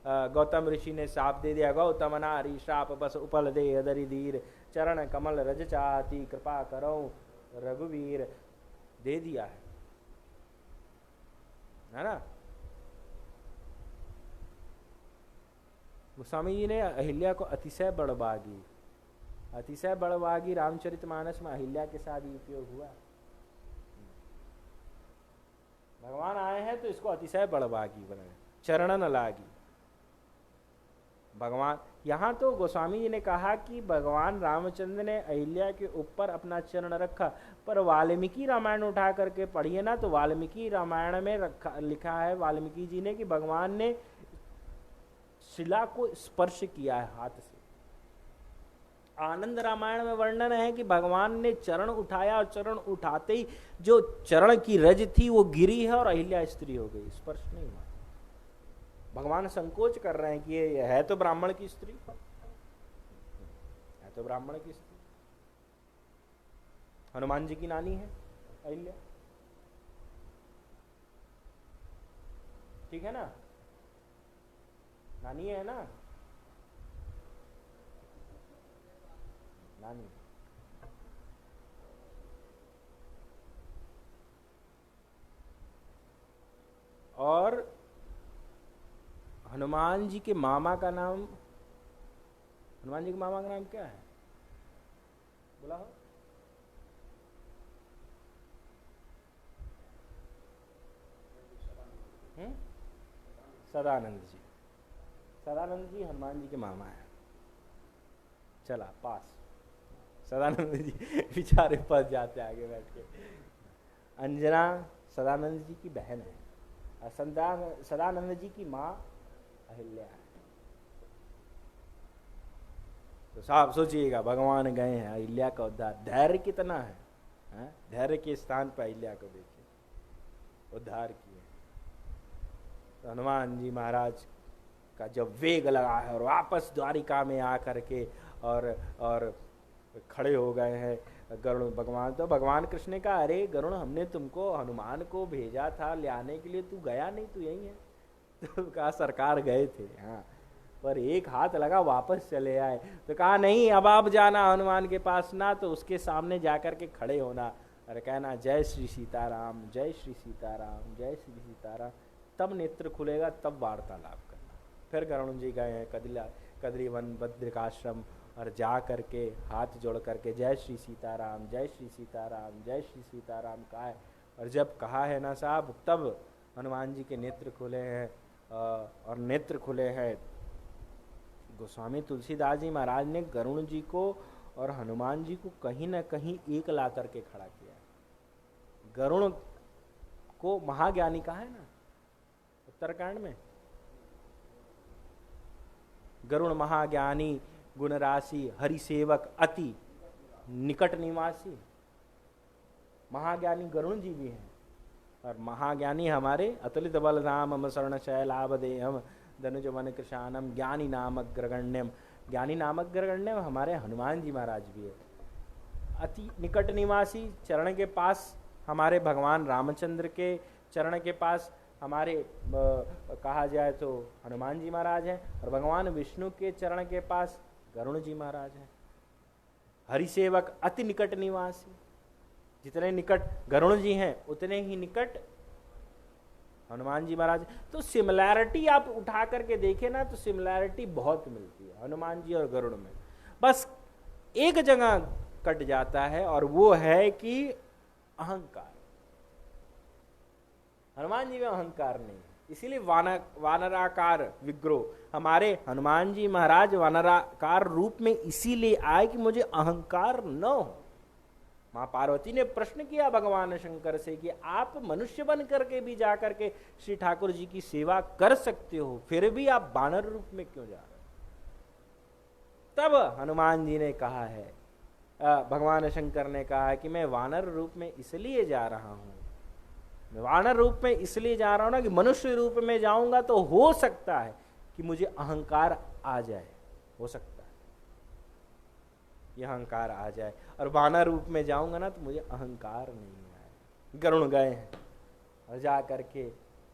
Speaker 1: गौतम ऋषि ने शाप दे दिया, गौतम नारी शाप बस उपल दे दरि धीर चरण कमल रज चाहती कृपा करो रघुवीर, दे दिया है ना। गोस्वामी जी ने अहिल्या को अतिशय बड़भागी, अतिशय बड़भागी रामचरितमानस में अहिल्या के साथ ही उपयोग हुआ। भगवान आए हैं तो इसको अतिशय बड़भागी बनाए, चरण न लागी। भगवान यहाँ तो गोस्वामी जी ने कहा कि भगवान रामचंद्र ने अहिल्या के ऊपर अपना चरण रखा, पर वाल्मीकि रामायण उठा करके पढ़िए ना तो वाल्मीकि रामायण में लिखा है वाल्मीकि जी ने कि भगवान ने शिला को स्पर्श किया है हाथ से। आनंद रामायण में वर्णन है कि भगवान ने चरण उठाया और चरण उठाते ही जो चरण की रज थी वो गिरी है और अहिल्या स्त्री हो गई, स्पर्श नहीं हुआ। भगवान संकोच कर रहे हैं कि ये है तो ब्राह्मण की स्त्री, है तो ब्राह्मण की स्त्री, हनुमान जी की नानी है अहिल्या, ठीक है ना, नानी है ना, नानी। और हनुमान जी के मामा का नाम, हनुमान जी के मामा का नाम क्या है, बोला हो? सदानंद जी। सदानंद जी हनुमान जी के मामा है। चला पास। सदानंद जी बेचारे फंस जाते आगे बैठ के। अंजना सदानंद जी की बहन है और सदानंद जी की माँ अहिल्या है। तो साहब सोचिएगा, भगवान गए हैं, अहिल्या का उद्धार, धैर्य कितना है, धैर्य के स्थान पर अहिल्या को देखिए, उद्धार किए। तो हनुमान जी महाराज का जब वेग लगा है और वापस द्वारिका में आ करके और खड़े हो गए हैं गरुण भगवान, तो भगवान कृष्ण ने कहा, अरे गरुण हमने तुमको हनुमान को भेजा था ले आने के लिए, तू गया नहीं, तू यही है। तो कहा सरकार गए थे, हाँ, पर एक हाथ लगा वापस चले आए। तो कहा नहीं, अब आप जाना हनुमान के पास ना, तो उसके सामने जाकर के खड़े होना और कहना जय श्री सीताराम, जय श्री सीताराम, जय श्री सीताराम, तब नेत्र खुलेगा, तब वार्तालाप करना। फिर गरुण जी गए हैं कदरी वन बद्रिकाश्रम और जा करके हाथ जोड़ करके जय श्री सीताराम, जय श्री सीताराम, जय श्री सीताराम कहा है। और जब कहा है ना साहब, तब हनुमान जी के नेत्र खुले हैं। और नेत्र खुले हैं, गोस्वामी तुलसीदास जी महाराज ने गरुण जी को और हनुमान जी को कहीं ना कहीं एक ला करके खड़ा किया। गरुण को महाज्ञानी कहा है ना उत्तरकांड में, गरुण महाज्ञानी गुण राशि हरि सेवक अति निकट निवासी। महाज्ञानी गरुण जी भी हैं और महाज्ञानी हमारे अतुलित बल राम शरण शैलाभ देहम धनुज मन कृशानम ज्ञानी नाम अग्रगण्यम ज्ञानी नामक गण्य में हमारे हनुमान जी महाराज भी है। अति निकट निवासी चरण के पास हमारे भगवान रामचंद्र के चरण के पास हमारे कहा जाए तो हनुमान जी महाराज हैं, और भगवान विष्णु के चरण के पास गरुण जी महाराज हैं। हरिसेवक अति निकट निवासी, जितने निकट गरुण जी हैं उतने ही निकट हनुमान जी महाराज। तो सिमिलैरिटी आप उठा करके देखें ना, तो सिमिलैरिटी बहुत मिलती है हनुमान जी और गरुड़ में। बस एक जगह कट जाता है और वो है कि अहंकार। हनुमान जी में अहंकार नहीं, इसीलिए वानराकार विग्रह हमारे हनुमान जी महाराज वानराकार रूप में इसीलिए आए कि मुझे अहंकार न हो। मां पार्वती ने प्रश्न किया भगवान शंकर से कि आप मनुष्य बन करके भी जाकर के श्री ठाकुर जी की सेवा कर सकते हो, फिर भी आप वानर रूप में क्यों जा रहे हो? तब हनुमान जी ने कहा है, भगवान शंकर ने कहा है कि मैं वानर रूप में इसलिए जा रहा हूं, मैं वानर रूप में इसलिए जा रहा हूं ना कि मनुष्य रूप में जाऊंगा तो हो सकता है कि मुझे अहंकार आ जाए, हो सकता है यह अहंकार आ जाए, और वानर रूप में जाऊंगा ना तो मुझे अहंकार नहीं आए। गरुण गए हैं और जा करके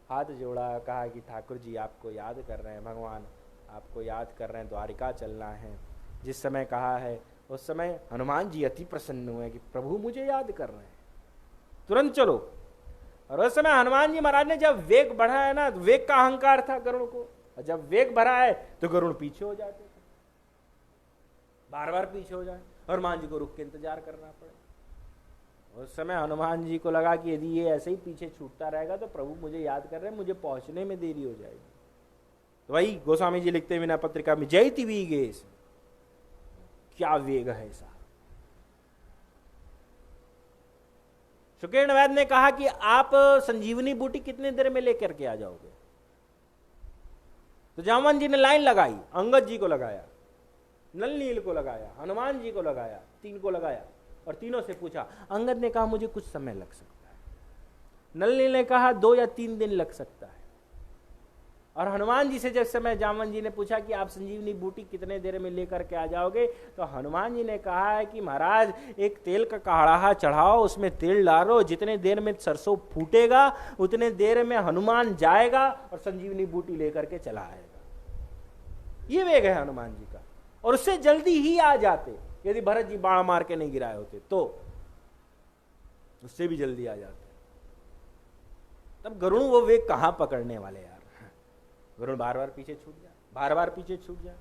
Speaker 1: हाथ जोड़ा, कहा कि ठाकुर जी आपको याद कर रहे हैं, भगवान आपको याद कर रहे हैं, द्वारिका चलना है। जिस समय कहा है उस समय हनुमान जी अति प्रसन्न हुए कि प्रभु मुझे याद कर रहे हैं, तुरंत चलो। और उस समय हनुमान जी महाराज ने जब वेग बढ़ा है ना, वेग का अहंकार था गरुड़ को, और जब वेग बढ़ा है तो गरुड़ पीछे हो जाते थे, बार बार पीछे हो जाए, हनुमान जी को रुक के इंतजार करना पड़े। उस समय हनुमान जी को लगा कि यदि ये ऐसे ही पीछे छूटता रहेगा तो प्रभु मुझे याद कर रहे हैं, मुझे पहुंचने में देरी हो जाएगी। तो वही गोस्वामी जी लिखते विना पत्रिका में, जयति वीगेश, क्या वेग है ऐसा। शुक्रेण वैद्य ने कहा कि आप संजीवनी बूटी कितने देर में लेकर के आ जाओगे? तो जामवन जी ने लाइन लगाई, अंगद जी को लगाया, नल नील को लगाया, हनुमान जी को लगाया, तीन को लगाया, और तीनों से पूछा। अंगद ने कहा मुझे कुछ समय लग सकता है, नल नील ने कहा 2 या 3 दिन लग सकता है, और हनुमान जी से जब समय जामवन जी ने पूछा कि आप संजीवनी बूटी कितने देर में लेकर के आ जाओगे, तो हनुमान जी ने कहा है कि महाराज एक तेल का कड़ाहा चढ़ाओ, उसमें तेल डालो, जितने देर में सरसों फूटेगा उतने देर में हनुमान जाएगा और संजीवनी बूटी लेकर के चला आएगा। ये वेग है हनुमान जी का, और उससे जल्दी ही आ जाते। यदि भरत जी बाण मार के नहीं गिराए होते तो उससे भी जल्दी आ जाते। तब गरुड़ वो वेग कहां पकड़ने वाले यार, गरुड़ बार बार पीछे छूट जाए, बार बार पीछे छूट जाए।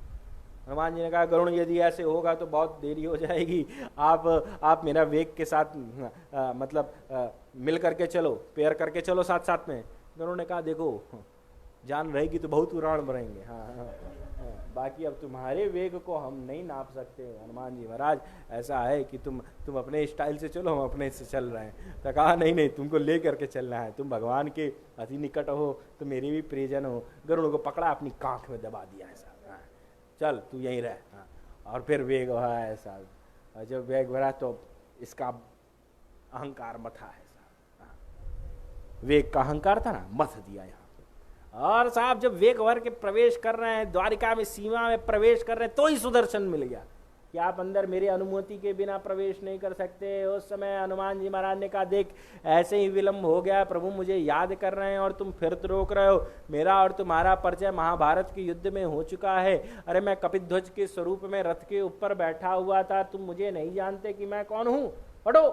Speaker 1: हनुमान जी ने कहा गरुड़ यदि ऐसे होगा तो बहुत देरी हो जाएगी, आप मेरा वेग के साथ मिल करके चलो, पेयर करके चलो साथ साथ में। गरुड़ ने कहा देखो जान रहेगी तो बहुत उड़ान बढ़ेंगे, हाँ, बाकी अब तुम्हारे वेग को हम नहीं नाप सकते हनुमान जी महाराज, ऐसा है कि तुम अपने स्टाइल से चलो, हम अपने से चल रहे हैं। तो कहा नहीं तुमको ले करके चलना है, तुम भगवान के अति निकट हो तो मेरे भी प्रियजन हो। गरुड़ को पकड़ा, अपनी कांख में दबा दिया ऐसा, हाँ, चल तू यहीं रह, हाँ। और फिर वेग हुआ ऐसा, और जब वेग बढ़ा तो इसका अहंकार मथा है, हाँ। वेग का अहंकार था ना, मथ दिया यहाँ। और साहब जब वेग भर के प्रवेश कर रहे हैं, द्वारिका में सीमा में प्रवेश कर रहे हैं, तो ही सुदर्शन मिल गया कि आप अंदर मेरी अनुमति के बिना प्रवेश नहीं कर सकते। उस समय हनुमान जी महाराज ने कहा देख ऐसे ही विलंब हो गया, प्रभु मुझे याद कर रहे हैं और तुम फिर तो रोक रहे हो। मेरा और तुम्हारा परिचय महाभारत के युद्ध में हो चुका है। अरे मैं कपिध्वज के स्वरूप में रथ के ऊपर बैठा हुआ था, तुम मुझे नहीं जानते कि मैं कौन हूं? हटो।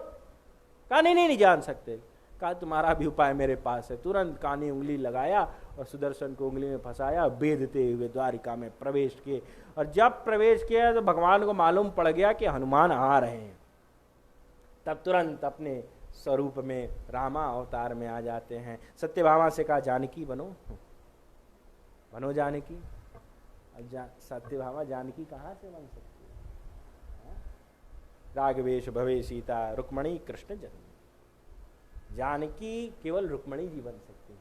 Speaker 1: कहा नहीं जान सकते। कहा तुम्हारा भी उपाय मेरे पास है। तुरंत कानी उंगली लगाया और सुदर्शन को उंगली में फंसाया, बेधते हुए द्वारिका में प्रवेश किए। और जब प्रवेश किया तो भगवान को मालूम पड़ गया कि हनुमान आ रहे हैं। तब तुरंत अपने स्वरूप में रामा अवतार में आ जाते हैं। सत्यभामा से कहा जानकी बनो, बनो जानकी। सत्यभामा जानकी कहाँ से बन सकती है? राघवेश भवे सीता रुक्मणी कृष्ण जन्म। जानकी केवल रुक्मणी जी बन सकती है।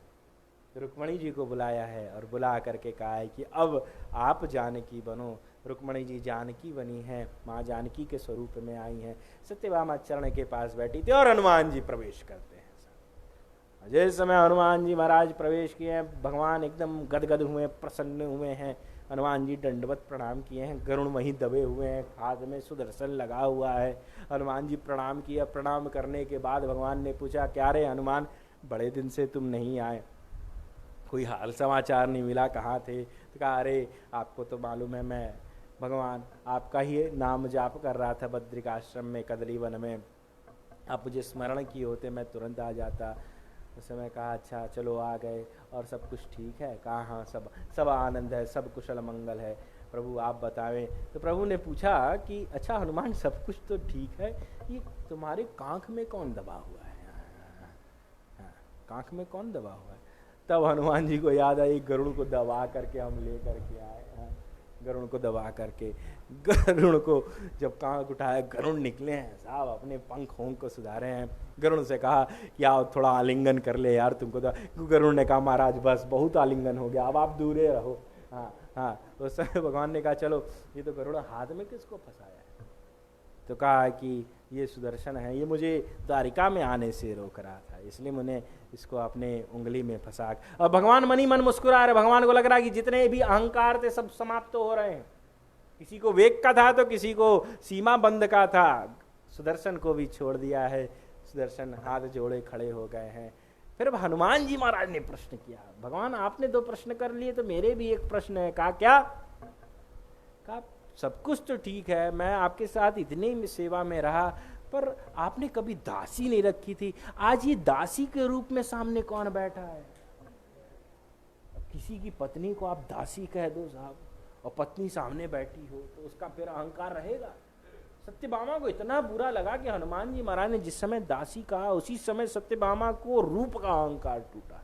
Speaker 1: तो रुक्मणी जी को बुलाया है और बुला करके कहा है कि अब आप जानकी बनो। रुक्मणी जी जानकी बनी है, माँ जानकी के स्वरूप में आई हैं। सत्यभामा चरण के पास बैठी थी और हनुमान जी प्रवेश करते हैं। जिस समय हनुमान जी महाराज प्रवेश किए हैं, भगवान एकदम गदगद हुए, प्रसन्न हुए हैं। हनुमान जी दंडवत प्रणाम किए हैं, गरुण वहीं दबे हुए हैं, हाथ में सुदर्शन लगा हुआ है। हनुमान जी प्रणाम किया। प्रणाम करने के बाद भगवान ने पूछा, क्या रे हनुमान, बड़े दिन से तुम नहीं आए, कोई हाल समाचार नहीं मिला, कहाँ थे? तो कहा, अरे आपको तो मालूम है मैं भगवान आपका ही नाम जाप कर रहा था बद्रिकाश्रम में, कदली वन में। आप मुझे स्मरण किए होते मैं तुरंत आ जाता। उस समय कहा, अच्छा चलो आ गए, और सब कुछ ठीक है? कहा, हाँ सब सब आनंद है, सब कुशल मंगल है, प्रभु आप बतावें। तो प्रभु ने पूछा कि अच्छा हनुमान सब कुछ तो ठीक है, ये तुम्हारे कांख में कौन दबा हुआ है? कांख में कौन दबा हुआ है? तब हनुमान जी को याद आई, गरुड़ को दबा करके हम ले करके आए। गरुड़ को दबा करके, गरुड़ को जब कांख उठाया, गरुड़ निकले हैं साहब, अपने पंख होंक को सुधारे हैं। गरुड़ से कहा कि आओ थोड़ा आलिंगन कर ले यार तुमको तो। गरुड़ ने कहा, महाराज बस बहुत आलिंगन हो गया, अब आप दूरे रहो। हाँ उस समय भगवान ने कहा, चलो ये तो गरुड़ हाथ में किसको फंसाया है? तो कहा कि ये सुदर्शन है, ये मुझे द्वारिका में आने से रोक रहा था, इसलिए मैंने इसको अपने उंगली में फंसा। और भगवान मनी मन मुस्कुरा रहे। भगवान को लग रहा है कि जितने भी अहंकार थे सब समाप्त तो हो रहे हैं। किसी को वेग का था तो किसी को सीमा बंद का था, सुदर्शन को भी छोड़ दिया है। सुदर्शन हाथ जोड़े खड़े हो गए हैं। फिर हनुमान जी महाराज ने प्रश्न किया, भगवान आपने 2 प्रश्न कर लिए तो मेरे भी एक प्रश्न है। कहा, क्या? कहा, सब कुछ तो ठीक है, मैं आपके साथ इतनी सेवा में रहा, पर आपने कभी दासी नहीं रखी थी, आज ये दासी के रूप में सामने कौन बैठा है? किसी की पत्नी को आप दासी कह दो साहब, और पत्नी सामने बैठी हो तो उसका फिर अहंकार रहेगा। सत्यभामा को इतना बुरा लगा कि हनुमान जी महाराज ने जिस समय दासी कहा, उसी समय सत्यभामा को रूप का अहंकार टूटा।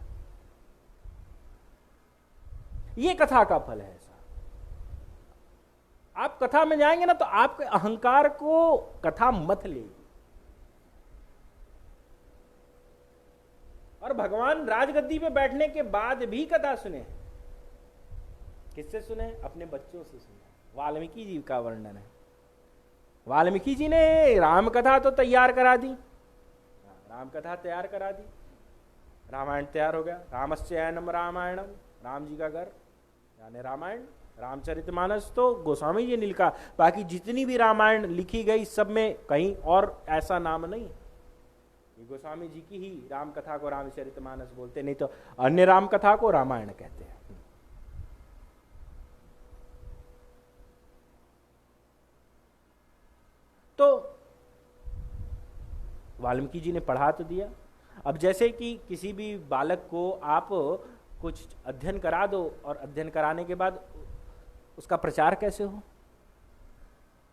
Speaker 1: ये कथा का फल है। आप कथा में जाएंगे ना तो आपके अहंकार को कथा मत लेगी। और भगवान राजगद्दी पे बैठने के बाद भी कथा सुने। किससे सुने? अपने बच्चों से सुने। वाल्मीकि जी का वर्णन है। वाल्मीकि जी ने राम कथा तो तैयार करा दी, राम कथा तैयार करा दी, रामायण तैयार हो गया। रामस्यैनम रामायणम, राम जी का घर यानी रामायण। रामचरितमानस तो गोस्वामी जी ने लिखा, बाकी जितनी भी रामायण लिखी गई सब में कहीं और ऐसा नाम नहीं। ये गोस्वामी जी की ही राम कथा को रामचरितमानस बोलते, नहीं तो अन्य राम कथा को रामायण कहते हैं। तो वाल्मीकि जी ने पढ़ा तो दिया। अब जैसे कि किसी भी बालक को आप कुछ अध्ययन करा दो और अध्ययन कराने के बाद उसका प्रचार कैसे हो?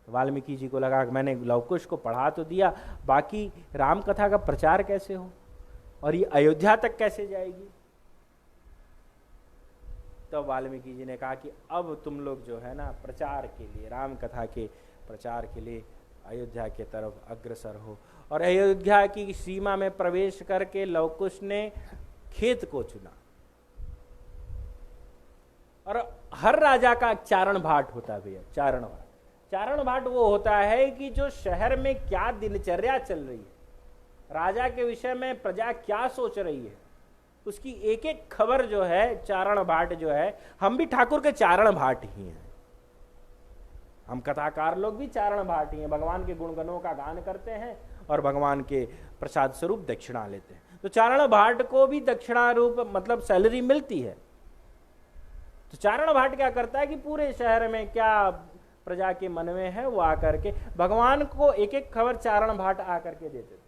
Speaker 1: वाल्मीकि जी को लगा कि मैंने लवकुश को पढ़ा तो दिया, बाकी राम कथा का प्रचार कैसे हो और ये अयोध्या तक कैसे जाएगी? तब वाल्मीकि जी ने कहा कि अब तुम लोग जो है ना प्रचार के लिए, राम कथा के प्रचार के लिए अयोध्या के तरफ अग्रसर हो। और अयोध्या की सीमा में प्रवेश करके लवकुश ने खेत को चुना। और हर राजा का चारण भाट होता है भैया, चारण भाट। चारण भाट वो होता है कि जो शहर में क्या दिनचर्या चल रही है, राजा के विषय में प्रजा क्या सोच रही है, उसकी एक एक खबर जो है चारण भाट जो है। हम भी ठाकुर के चारण भाट ही हैं, हम कथाकार लोग भी चारण भाट ही हैं। भगवान के गुणगणों का गान करते हैं और भगवान के प्रसाद स्वरूप दक्षिणा लेते हैं। तो चारण भाट को भी दक्षिणा रूप मतलब सैलरी मिलती है। तो चारण भाट क्या करता है कि पूरे शहर में क्या प्रजा के मन में है वो आकर के भगवान को एक एक खबर चारण भाट आकर के देते थे।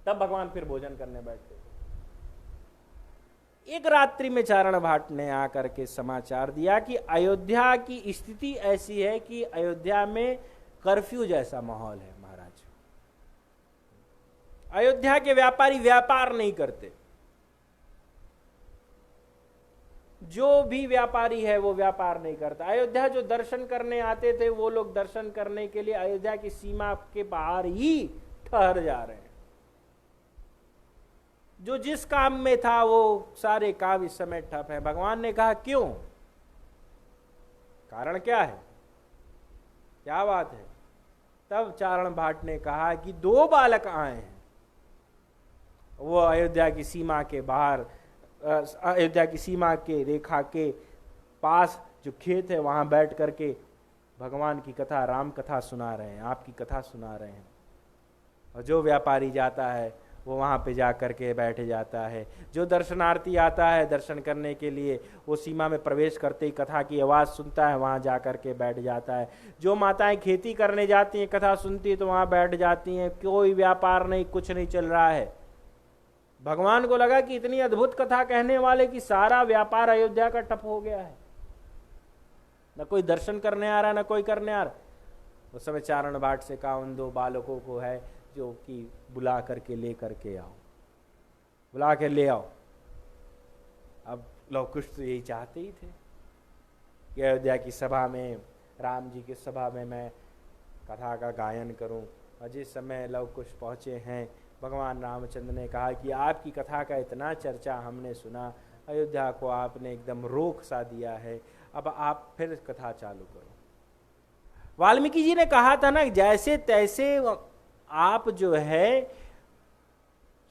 Speaker 1: तब भगवान फिर भोजन करने बैठते थे। एक रात्रि में चारण भाट ने आकर के समाचार दिया कि अयोध्या की स्थिति ऐसी है कि अयोध्या में कर्फ्यू जैसा माहौल है महाराज। अयोध्या के व्यापारी व्यापार नहीं करते, जो भी व्यापारी है वो व्यापार नहीं करता। अयोध्या जो दर्शन करने आते थे वो लोग दर्शन करने के लिए अयोध्या की सीमा के बाहर ही ठहर जा रहे हैं। जो जिस काम में था वो सारे काम इस समय ठप है। भगवान ने कहा क्यों, कारण क्या है, क्या बात है? तब चारण भाट ने कहा कि 2 बालक आए हैं, वो अयोध्या की सीमा के बाहर, अयोध्या की सीमा के रेखा के पास जो खेत है वहां बैठ करके भगवान की कथा, राम कथा सुना रहे हैं, आपकी कथा सुना रहे हैं। और जो व्यापारी जाता है वो वहाँ पे जा कर के बैठ जाता है। जो दर्शनार्थी आता है दर्शन करने के लिए, वो सीमा में प्रवेश करते ही कथा की आवाज़ सुनता है, वहाँ जा कर के बैठ जाता है। जो माताएं खेती करने जाती हैं, कथा सुनती है तो वहाँ बैठ जाती हैं। कोई व्यापार नहीं, कुछ नहीं चल रहा है। भगवान को लगा कि इतनी अद्भुत कथा कहने वाले की सारा व्यापार अयोध्या का ठप हो गया है, न कोई दर्शन करने आ रहा, न कोई करने आ रहा। उस समय चारण भाट से कहा उन 2 बालकों को है जो कि बुला करके ले करके आओ, बुला के ले आओ। अब लव कुश तो यही चाहते ही थे कि अयोध्या की सभा में, राम जी की सभा में मैं कथा का गायन करूं। और जिस समय लव कुश पहुंचे हैं, भगवान रामचंद्र ने कहा कि आपकी कथा का इतना चर्चा हमने सुना, अयोध्या को आपने एकदम रोक सा दिया है, अब आप फिर कथा चालू करो। वाल्मीकि जी ने कहा था ना, जैसे तैसे आप जो है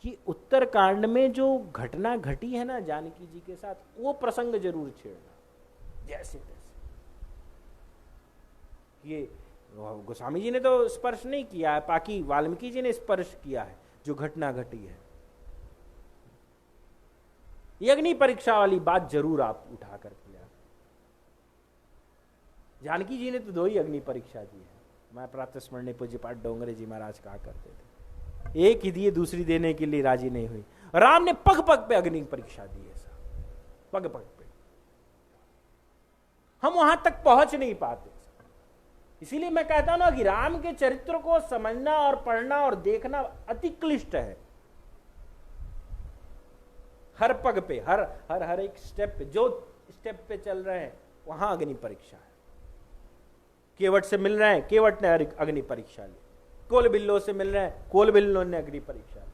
Speaker 1: कि उत्तरकांड में जो घटना घटी है ना जानकी जी के साथ, वो प्रसंग जरूर छेड़ना जैसे तैसे। ये गोस्वामी जी ने तो स्पर्श नहीं किया है, बाकी वाल्मीकि जी ने स्पर्श किया है जो घटना घटी है। ये अग्नि परीक्षा वाली बात जरूर आप उठा कर किया। जानकी जी ने तो 2 ही अग्नि परीक्षा दी है। मैं प्रातस्मरणीय पूज्य पाठ डोंगरे जी महाराज कहा करते थे, एक ही दिए दूसरी देने के लिए राजी नहीं हुई। राम ने पग पग पे अग्नि परीक्षा दी है साहब, पग पग पे। हम वहां तक पहुंच नहीं पाते। इसीलिए मैं कहता हूं ना कि राम के चरित्र को समझना और पढ़ना और देखना अति क्लिष्ट है। हर पग पे, हर एक स्टेप पे, जो स्टेप पे चल रहे हैं वहां अग्नि परीक्षा है। केवट से मिल रहे हैं, केवट ने अग्नि परीक्षा ली। कोल बिल्लो से मिल रहे हैं, कोल बिल्लो ने अग्नि परीक्षा ली।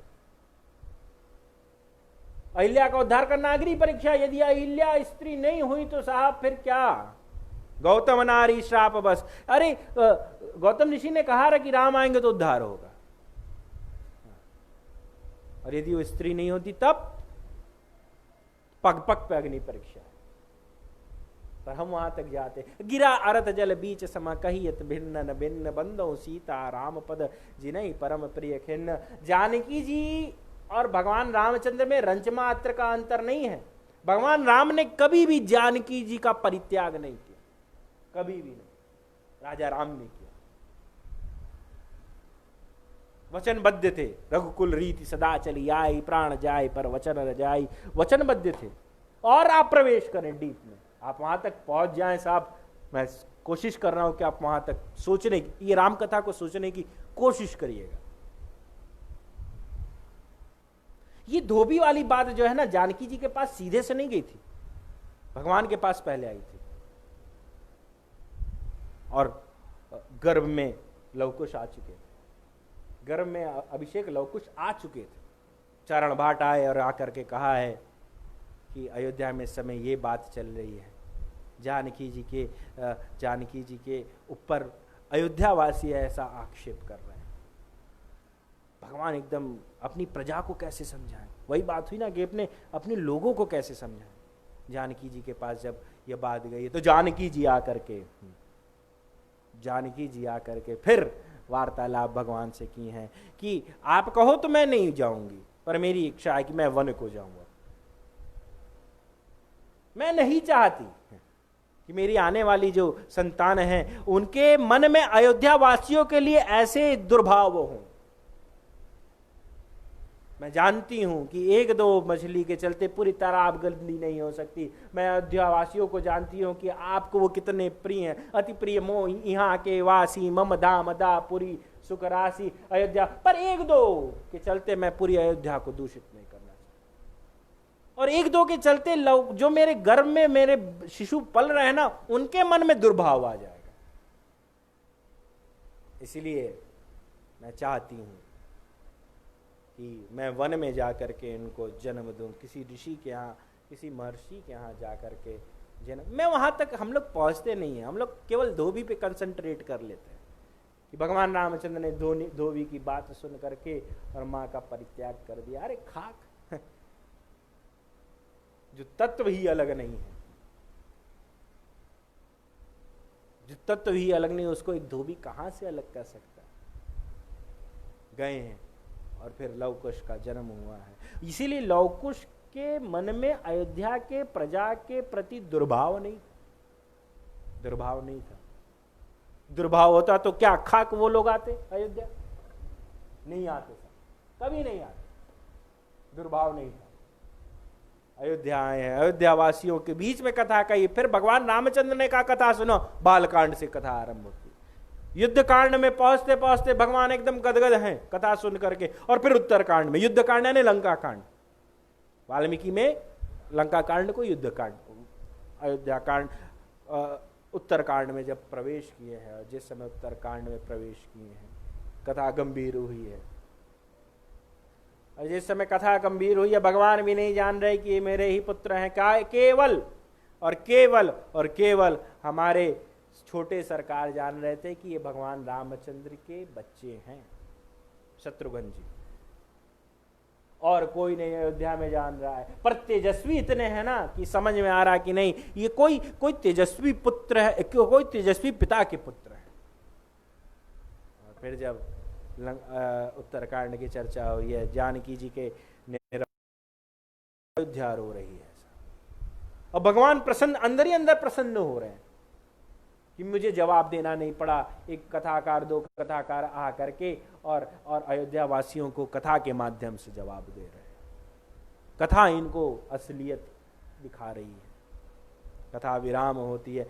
Speaker 1: अहिल्या का उद्धार करना अग्नि परीक्षा। यदि अहिल्या स्त्री नहीं हुई तो साहब फिर क्या, गौतम नारी श्राप बस। अरे गौतम ऋषि ने कहा कि राम आएंगे तो उद्धार होगा, और यदि वो स्त्री नहीं होती तब पग पग पे अग्नि परीक्षा। पर हम वहां तक जाते। गिरा अरत जल बीच समा कहियत भिन्न न भिन्न बंदो सीता राम पद जिनहि परम प्रिय खिन्न। जानकी जी और भगवान रामचंद्र में रंच मात्र का अंतर नहीं है। भगवान राम ने कभी भी जानकी जी का परित्याग नहीं किया, कभी भी नहीं। राजा राम ने किया। वचनबद्ध थे, रघुकुल रीति सदा चली आई, प्राण जाए पर वचन न जाई। वचनबद्ध थे। और आप प्रवेश करें डीप में, आप वहां तक पहुंच जाएं साहब। मैं कोशिश कर रहा हूं कि आप वहां तक सोचने की, ये राम कथा को सोचने की कोशिश करिएगा। ये धोबी वाली बात जो है ना, जानकी जी के पास सीधे से नहीं गई थी, भगवान के पास पहले आई थी। और गर्भ में लवकुश आ चुके थे, गर्भ में अभिषेक लवकुश आ चुके थे। चारण भाट आए और आकर के कहा है कि अयोध्या में समय ये बात चल रही है, जानकी जी के ऊपर अयोध्यावासी ऐसा आक्षेप कर रहे हैं। भगवान एकदम अपनी प्रजा को कैसे समझाएं, वही बात हुई ना कि अपने लोगों को कैसे समझाएं। जानकी जी के पास जब ये बात गई तो जानकी जी आकर के फिर वार्तालाप भगवान से की है कि आप कहो तो मैं नहीं जाऊंगी, पर मेरी इच्छा है कि मैं वन को जाऊंगा। मैं नहीं चाहती कि मेरी आने वाली जो संतान है उनके मन में अयोध्या वासियों के लिए ऐसे दुर्भाव हों। मैं जानती हूं कि 1-2 मछली के चलते पूरी तालाब गंदी नहीं हो सकती। मैं अयोध्या वासियों को जानती हूं कि आपको वो कितने प्रिय हैं। अति प्रिय मोह यहाँ के वासी, मम धाम दा पुरी सुख राशि अयोध्या। पर 1-2 के चलते मैं पूरी अयोध्या को दूषित नहीं करना चाहता। और 1-2 के चलते जो मेरे गर्भ में मेरे शिशु पल रहे हैं ना, उनके मन में दुर्भाव आ जाएगा। इसलिए मैं चाहती हूं कि मैं वन में जाकर के इनको जन्म दूं, किसी ऋषि के यहाँ, किसी महर्षि के यहाँ जाकर के जन्म। मैं वहां तक हम लोग पहुंचते नहीं हैं, हम लोग केवल धोबी पे कंसंट्रेट कर लेते हैं कि भगवान रामचंद्र ने धोबी की बात सुन करके और माँ का परित्याग कर दिया। अरे खाक, जो तत्व ही अलग नहीं है। जो तत्व ही अलग नहीं, उसको एक धोबी कहां से अलग कर सकता है। गए हैं और फिर लव कुश का जन्म हुआ है। इसीलिए लव कुश के मन में अयोध्या के प्रजा के प्रति दुर्भाव नहीं था। दुर्भाव होता तो क्या खाक वो लोग आते अयोध्या? नहीं आते सर, कभी नहीं आते। दुर्भाव नहीं था। अयोध्या आए हैं, अयोध्या वासियों के बीच में कथा कही। फिर भगवान रामचंद्र ने कहा कथा सुनो। बालकांड से कथा आरंभ होती। युद्ध कांड में पहुंचते पहुंचते भगवान एकदम गदगद हैं कथा सुन करके। और फिर उत्तर कांड में, युद्ध कांड यानी लंका कांड। वाल्मीकि में लंका कांड को युद्ध कांड, अयोध्या कांड उत्तर कांड में जब प्रवेश किए हैं, जिस समय उत्तर कांड में प्रवेश किए हैं, कथा गंभीर हुई है। और जिस समय कथा गंभीर हुई है, भगवान भी नहीं जान रहे कि ये मेरे ही पुत्र हैं। क्या केवल और केवल हमारे छोटे सरकार जान रहे थे कि ये भगवान रामचंद्र के बच्चे हैं, शत्रुघ्न जी। और कोई नहीं अयोध्या में जान रहा है। पर तेजस्वी इतने हैं ना कि समझ में आ रहा कि नहीं, ये कोई तेजस्वी पुत्र है, कोई तेजस्वी पिता के पुत्र है। और फिर जब उत्तरकांड की चर्चा हुई है, जानकी जी के अयोध्या रो रही है और भगवान प्रसन्न, अंदर ही अंदर प्रसन्न हो रहे हैं कि मुझे जवाब देना नहीं पड़ा। एक कथाकार, दो कथाकार आ करके और अयोध्या वासियों को कथा के माध्यम से जवाब दे रहे हैं। कथा इनको असलियत दिखा रही है। कथा विराम होती है।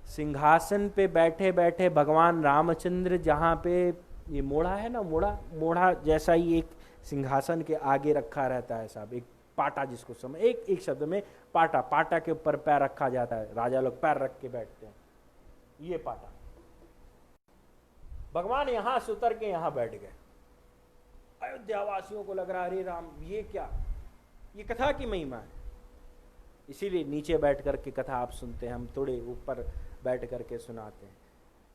Speaker 1: सिंहासन पे बैठे बैठे भगवान रामचंद्र, जहां पे ये मोड़ा है ना, मोड़ा जैसा ही एक सिंहासन के आगे रखा रहता है साहब, एक पाटा, जिसको समय एक शब्द में पाटा के ऊपर पैर रखा जाता है। राजा लोग पैर रख के बैठते हैं, ये पाटा। भगवान यहां से उतर के यहां बैठ गए। अयोध्या वासियों को लग रहा अरे राम, ये क्या, ये कथा की महिमा है। इसीलिए नीचे बैठ करके कथा आप सुनते हैं, हम थोड़े ऊपर बैठ करके सुनाते हैं।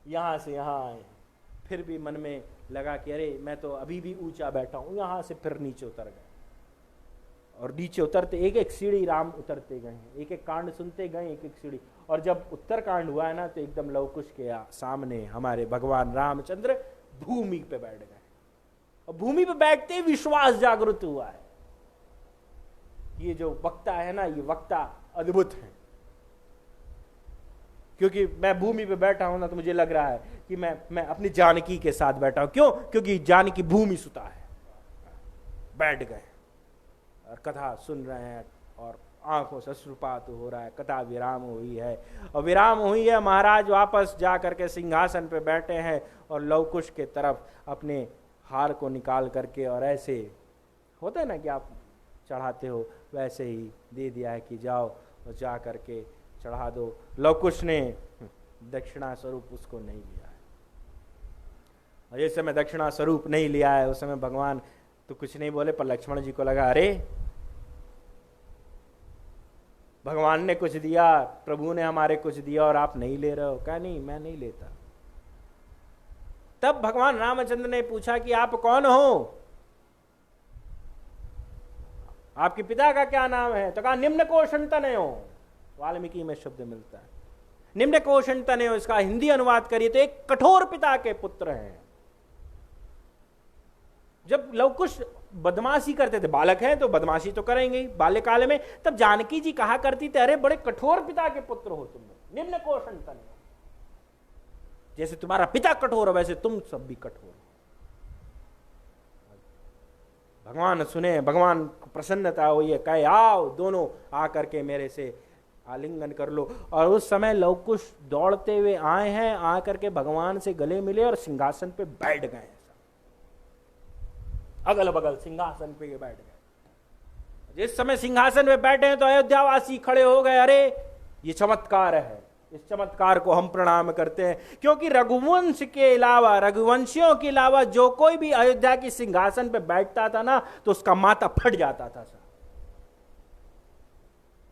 Speaker 1: यहां से यहां आए, फिर भी मन में लगा कि अरे मैं तो अभी भी ऊंचा बैठा हूं। यहां से फिर नीचे उतर गए और नीचे उतरते एक एक सीढ़ी राम उतरते गए हैं, एक एक कांड सुनते गए, एक एक सीढ़ी। और जब उत्तर कांड हुआ है ना, तो एकदम लव कुश के सामने हमारे भगवान रामचंद्र भूमि पे बैठ गए। और भूमि पे बैठते ही विश्वास जागृत हुआ है। ये जो वक्ता है ना, ये वक्ता अद्भुत है। क्योंकि मैं भूमि पे बैठा हूं ना, तो मुझे लग रहा है कि मैं अपनी जानकी के साथ बैठा हूं। क्यों? क्योंकि जानकी भूमि सुता है। बैठ गए और कथा सुन रहे हैं और आंखों से अश्रुपात हो रहा है। कथा विराम हुई है और विराम हुई है। महाराज वापस जा करके सिंहासन पे बैठे हैं और लव कुश के तरफ अपने हार को निकाल करके, और ऐसे होता है ना कि आप चढ़ाते हो, वैसे ही दे दिया है कि जाओ और जा करके चढ़ा दो। लव कुश ने दक्षिणा स्वरूप उसको नहीं लिया है। और जिस समय दक्षिणा स्वरूप नहीं लिया है, उस समय भगवान तो कुछ नहीं बोले, पर लक्ष्मण जी को लगा अरे भगवान ने कुछ दिया, प्रभु ने हमारे कुछ दिया और आप नहीं ले रहे हो। कहा नहीं, मैं नहीं लेता। तब भगवान रामचंद्र ने पूछा कि आप कौन हो, आपके पिता का क्या नाम है? तो कहा निम्न कोशण तनयो। वाल्मीकि में शब्द मिलता है निम्न कोशण तनयो। इसका हिंदी अनुवाद करिए तो एक कठोर पिता के पुत्र हैं। जब लव कुश बदमाशी करते थे, बालक हैं तो बदमाशी तो करेंगे ही बाल्यकाल में, तब जानकी जी कहा करती थी अरे बड़े कठोर पिता के पुत्र हो तुम, निम्न कोशण तनयो। जैसे तुम्हारा पिता कठोर हो, वैसे तुम सब भी कठोर हो। भगवान सुने, भगवान को प्रसन्नता हुई है, कहे आओ दोनों आ करके मेरे से आलिंगन कर लो। और उस समय लव कुश दौड़ते हुए आए हैं, आ करके भगवान से गले मिले और सिंहासन पे बैठ गए। अगल बगल सिंहासन पे बैठ गए। जिस समय सिंहासन पे बैठे हैं तो अयोध्यावासी खड़े हो गए, अरे ये चमत्कार है, इस चमत्कार को हम प्रणाम करते हैं। क्योंकि रघुवंश के अलावा, रघुवंशियों के अलावा जो कोई भी अयोध्या की सिंहासन पे बैठता था ना, तो उसका माथा फट जाता था।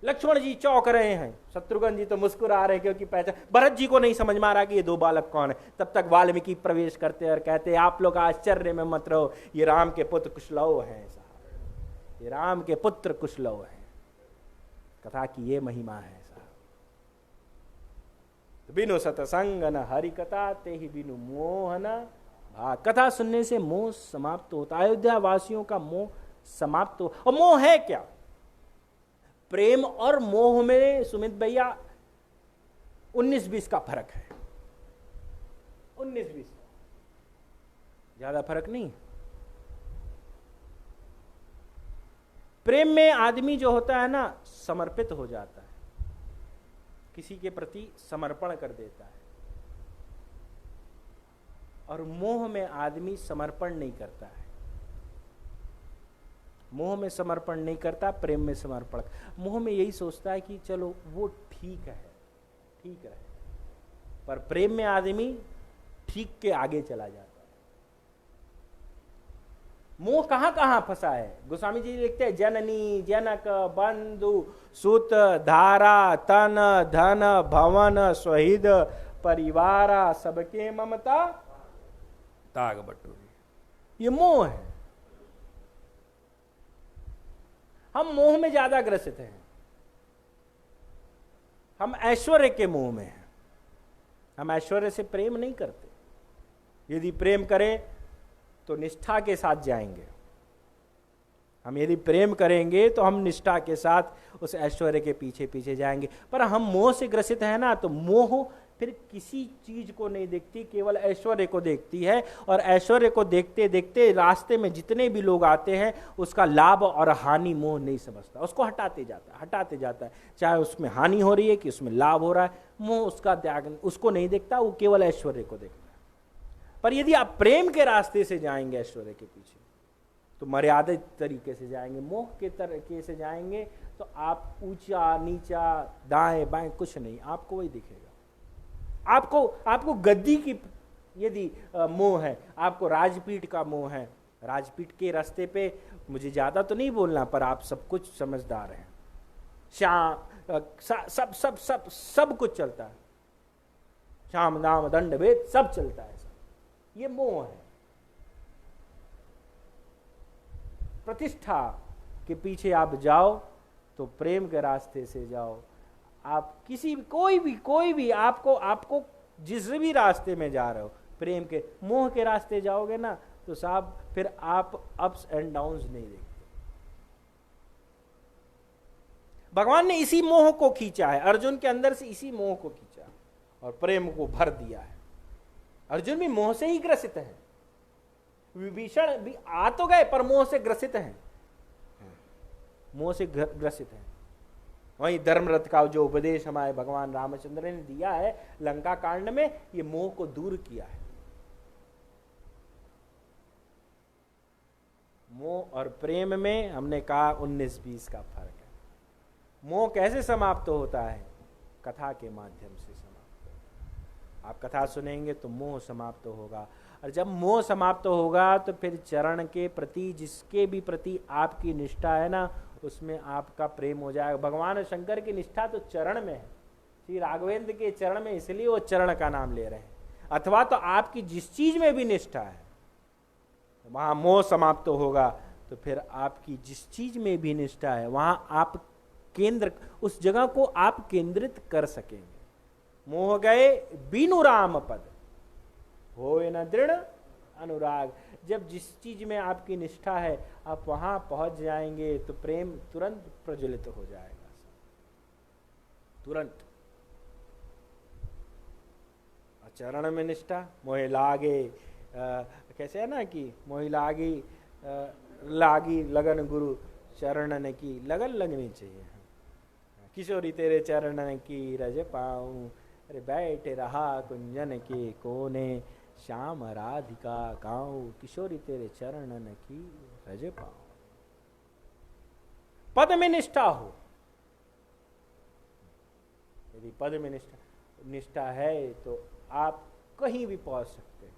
Speaker 1: लक्ष्मण जी चौंक रहे हैं, शत्रुघ्न जी तो मुस्कुरा रहे हैं, क्योंकि पहचान, भरत जी को नहीं समझ में आ रहा कि ये दो बालक कौन है। तब तक वाल्मीकि प्रवेश करते और कहते आप लोग आश्चर्य में मत रहो, ये राम के पुत्र कुशलव हैं साहब, ये राम के पुत्र कुशलव हैं। कथा की ये महिमा है साहब। बिनु सतसंग न हरि कथा ते ही बिनु मोह न भाग। कथा सुनने से मोह समाप्त होता है। अयोध्या वासियों का मोह समाप्त हो। और मोह है क्या? प्रेम और मोह में सुमित भैया 19-20 का फर्क है। 19-20 ज्यादा फर्क नहीं। प्रेम में आदमी जो होता है ना, समर्पित हो जाता है, किसी के प्रति समर्पण कर देता है। और मोह में आदमी समर्पण नहीं करता है। मोह में समर्पण नहीं करता, प्रेम में समर्पण। मोह में यही सोचता है कि चलो वो ठीक है, ठीक रहे। पर प्रेम में आदमी ठीक के आगे चला जाता है। मोह कहां कहां फंसा है? गोस्वामी जी लिखते हैं, जननी जनक बंधु सुत धारा तन धन भवन स्वहित परिवारा सबके ममता ताग बटोरी। ये मोह है। हम मोह में ज्यादा ग्रसित हैं। हम ऐश्वर्य के मोह में हैं। हम ऐश्वर्य से प्रेम नहीं करते। यदि प्रेम करें तो निष्ठा के साथ जाएंगे। हम यदि प्रेम करेंगे तो हम निष्ठा के साथ उस ऐश्वर्य के पीछे पीछे जाएंगे। पर हम मोह से ग्रसित है ना, तो मोह फिर किसी चीज को नहीं देखती, केवल ऐश्वर्य को देखती है। और ऐश्वर्य को देखते देखते रास्ते में जितने भी लोग आते हैं, उसका लाभ और हानि मोह नहीं समझता, उसको हटाते जाता है। चाहे उसमें हानि हो रही है कि उसमें लाभ हो रहा है, मोह उसका त्याग, उसको नहीं देखता, वो केवल ऐश्वर्य को देखता है। पर यदि आप प्रेम के रास्ते से जाएंगे ऐश्वर्य के पीछे, तो मर्यादित तरीके से जाएंगे। मोह के तरीके से जाएंगे तो आप ऊंचा नीचा दाएं बाएं कुछ नहीं, आपको वही दिखेगा। आपको गद्दी की यदि मोह है, आपको राजपीठ का मोह है, राजपीठ के रास्ते पे, मुझे ज्यादा तो नहीं बोलना, पर आप सब कुछ समझदार हैं। सब कुछ चलता है, शाम दाम दंड भेद सब चलता है। ये मोह है। प्रतिष्ठा के पीछे आप जाओ तो प्रेम के रास्ते से जाओ। आप किसी कोई भी आपको जिस भी रास्ते में जा रहे हो, प्रेम के मोह के रास्ते जाओगे ना, तो साहब फिर आप अप्स एंड डाउन्स नहीं देखते। भगवान ने इसी मोह को खींचा है, अर्जुन के अंदर से इसी मोह को खींचा और प्रेम को भर दिया है। अर्जुन भी मोह से ही ग्रसित है। विभीषण भी आ तो गए पर मोह से ग्रसित हैं, मोह से ग्रसित हैं। वहीं धर्मरथ का जो उपदेश हमारे भगवान रामचंद्र ने दिया है लंका कांड में, ये मोह को दूर किया है। मोह और प्रेम में हमने कहा 19-20 का फर्क है। मोह कैसे समाप्त होता है? कथा के माध्यम से समाप्त होगा। आप कथा सुनेंगे तो मोह समाप्त होगा, और जब मोह समाप्त होगा तो फिर चरण के प्रति, जिसके भी प्रति आपकी निष्ठा है ना, उसमें आपका प्रेम हो जाएगा। भगवान शंकर की निष्ठा तो चरण में है, श्री राघवेंद्र के चरण में, इसलिए वो चरण का नाम ले रहे हैं। अथवा तो आपकी जिस चीज में भी निष्ठा है वहां मोह समाप्त होगा, तो फिर आपकी जिस चीज में भी निष्ठा है वहां आप केंद्र, उस जगह को आप केंद्रित कर सकेंगे। मोह गए बीनु राम पद होए न दृढ़ अनुराग। जब जिस चीज में आपकी निष्ठा है आप वहां पहुंच जाएंगे तो प्रेम तुरंत प्रज्वलित हो जाएगा, तुरंत। चरण में निष्ठा, मोहे लागे, कैसे है ना कि मोहि लागी लगन गुरु चरणन की, लगन लगनी चाहिए। किशोरी तेरे चरणन की रज पाऊं, अरे बैठे रहा कुंजन के कोने, श्याम राधिका गाऊं, किशोरी तेरे चरणन की रज पाऊं। पद में निष्ठा हो, यदि पद में निष्ठा है तो आप कहीं भी पहुंच सकते हैं,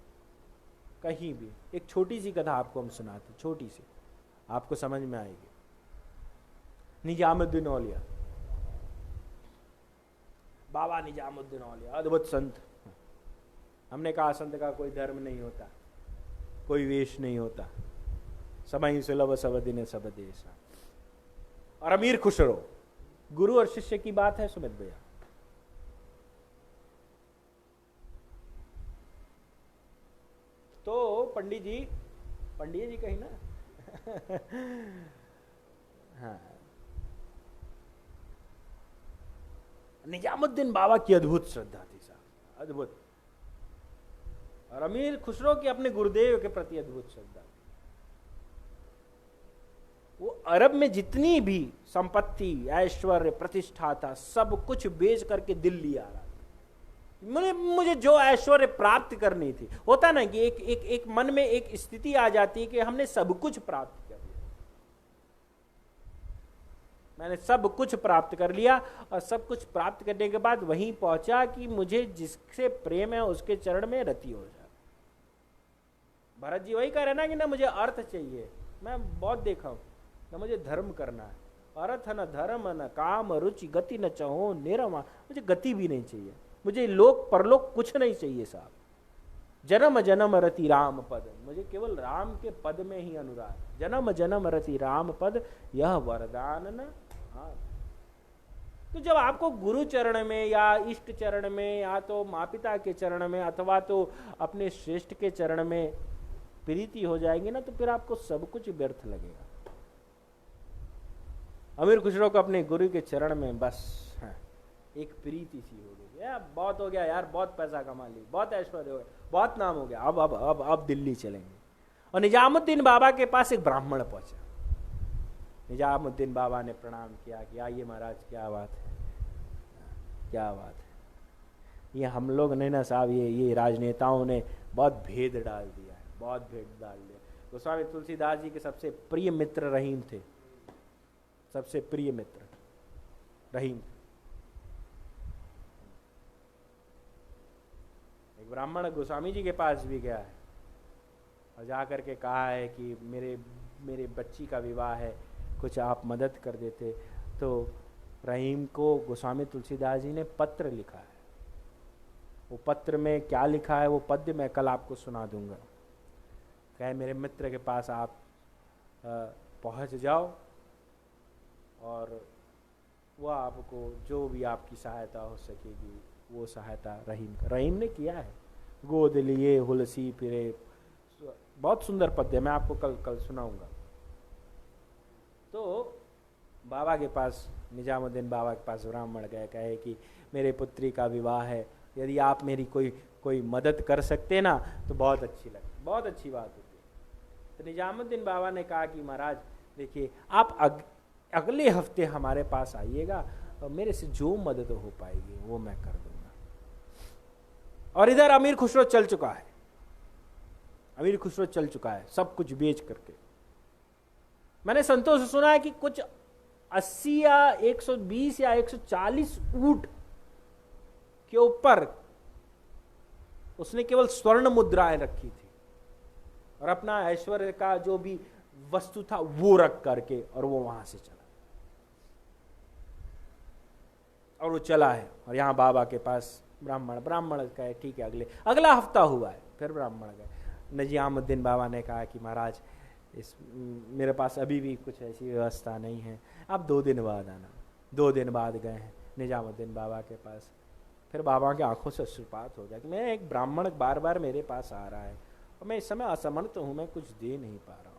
Speaker 1: कहीं भी। एक छोटी सी कथा आपको हम सुनाते, छोटी सी, आपको समझ में आएगी। निजामुद्दीन औलिया, बाबा निजामुद्दीन औलिया अद्भुत संत। हमने कहा संत का कोई धर्म नहीं होता, कोई वेश नहीं होता, समय सुलभ सब दिन सब देशा, और अमीर खुश रहो। गुरु और शिष्य की बात है सुमित भैया। तो पंडित जी कही ना हाँ, निजामुद्दीन बाबा की अद्भुत श्रद्धा थी साहब, अद्भुत। और अमीर खुसरो की अपने गुरुदेव के प्रति अद्भुत श्रद्धा। वो अरब में जितनी भी संपत्ति, ऐश्वर्य, प्रतिष्ठा था, सब कुछ बेच करके दिल्ली आ रहा था। मुझे जो ऐश्वर्य प्राप्त करनी थी, होता ना कि एक मन में एक स्थिति आ जाती है कि हमने सब कुछ प्राप्त कर लिया, मैंने सब कुछ प्राप्त कर लिया। और सब कुछ प्राप्त करने के बाद वहीं पहुंचा कि मुझे जिससे प्रेम है उसके चरण में रति हो जाए। भरत जी वही कह रहे ना कि ना मुझे अर्थ चाहिए, मैं बहुत देखा हूं, ना मुझे धर्म करना है, अर्थ न धर्म न काम रुचि गति न चाहो निरमा, मुझे गति भी नहीं चाहिए, मुझे लोक परलोक कुछ नहीं चाहिए साहब। जन्म जन्म रति राम पद, मुझे केवल राम के पद में ही अनुराग। जन्म जन्म रति राम पद यह वरदान न। हाँ, तो जब आपको गुरु चरण में या इष्ट चरण में या तो माँ पिता के चरण में अथवा तो अपने श्रेष्ठ के चरण में प्रीति हो जाएगी ना, तो फिर आपको सब कुछ व्यर्थ लगेगा। अमीर खुसरो को अपने गुरु के चरण में बस एक प्रीति सी हो गई, यार बहुत हो गया यार, बहुत पैसा कमा ली, बहुत ऐश्वर्य हो गया, बहुत नाम हो गया, अब दिल्ली चलेंगे। और निजामुद्दीन बाबा के पास एक ब्राह्मण पहुंचा। निजामुद्दीन बाबा ने प्रणाम किया कि आइए महाराज, क्या बात है, क्या बात है। ये हम लोग ने ना साहब, ये राजनेताओं ने बहुत भेद डाल दिया है, बहुत भेद डाल दिया। गोस्वामी तुलसीदास जी के सबसे प्रिय मित्र रहीम थे, सबसे प्रिय मित्र रहीम। एक ब्राह्मण गोस्वामी जी के पास भी गया है और जाकर के कहा है कि मेरे बच्ची का विवाह है, कुछ आप मदद कर देते। तो रहीम को गोस्वामी तुलसीदास जी ने पत्र लिखा है। वो पत्र में क्या लिखा है, वो पद्य मैं कल आपको सुना दूंगा। कहे मेरे मित्र के पास आप पहुंच जाओ और वह आपको जो भी आपकी सहायता हो सकेगी वो सहायता रहीम ने किया है। गोद लिए हुलसी फिरे, बहुत सुंदर पद्य, मैं आपको कल सुनाऊंगा। तो बाबा के पास, निजामुद्दीन बाबा के पास ब्राह्मण गए, कहे कि मेरे पुत्री का विवाह है, यदि आप मेरी कोई मदद कर सकते ना तो बहुत अच्छी लगती, बहुत अच्छी बात होती। तो निजामुद्दीन बाबा ने कहा कि महाराज देखिए, आप अगले हफ्ते हमारे पास आइएगा और मेरे से जो मदद हो पाएगी वो मैं कर दूंगा। और इधर अमीर खुसरो चल चुका है, अमीर खुसरो चल चुका है सब कुछ बेच करके। मैंने संतोष से सुना है कि कुछ 80 या 120 या 140 ऊंट के ऊपर उसने केवल स्वर्ण मुद्राएं रखी थी और अपना ऐश्वर्य का जो भी वस्तु था वो रख करके और वो वहां से चला। और वो चला है और यहाँ बाबा के पास ब्राह्मण कहे ठीक है, अगला हफ्ता हुआ है, फिर ब्राह्मण गए। निजामुद्दीन बाबा ने कहा कि महाराज मेरे पास अभी भी कुछ ऐसी व्यवस्था नहीं है, आप 2 दिन बाद आना। 2 दिन बाद गए हैं निजामुद्दीन बाबा के पास। फिर बाबा की आंखों से अश्रुपात हो गया कि मैं एक ब्राह्मण बार बार मेरे पास आ रहा है और मैं इस समय असमर्थ हूँ, मैं कुछ दे नहीं पा रहा हूँ।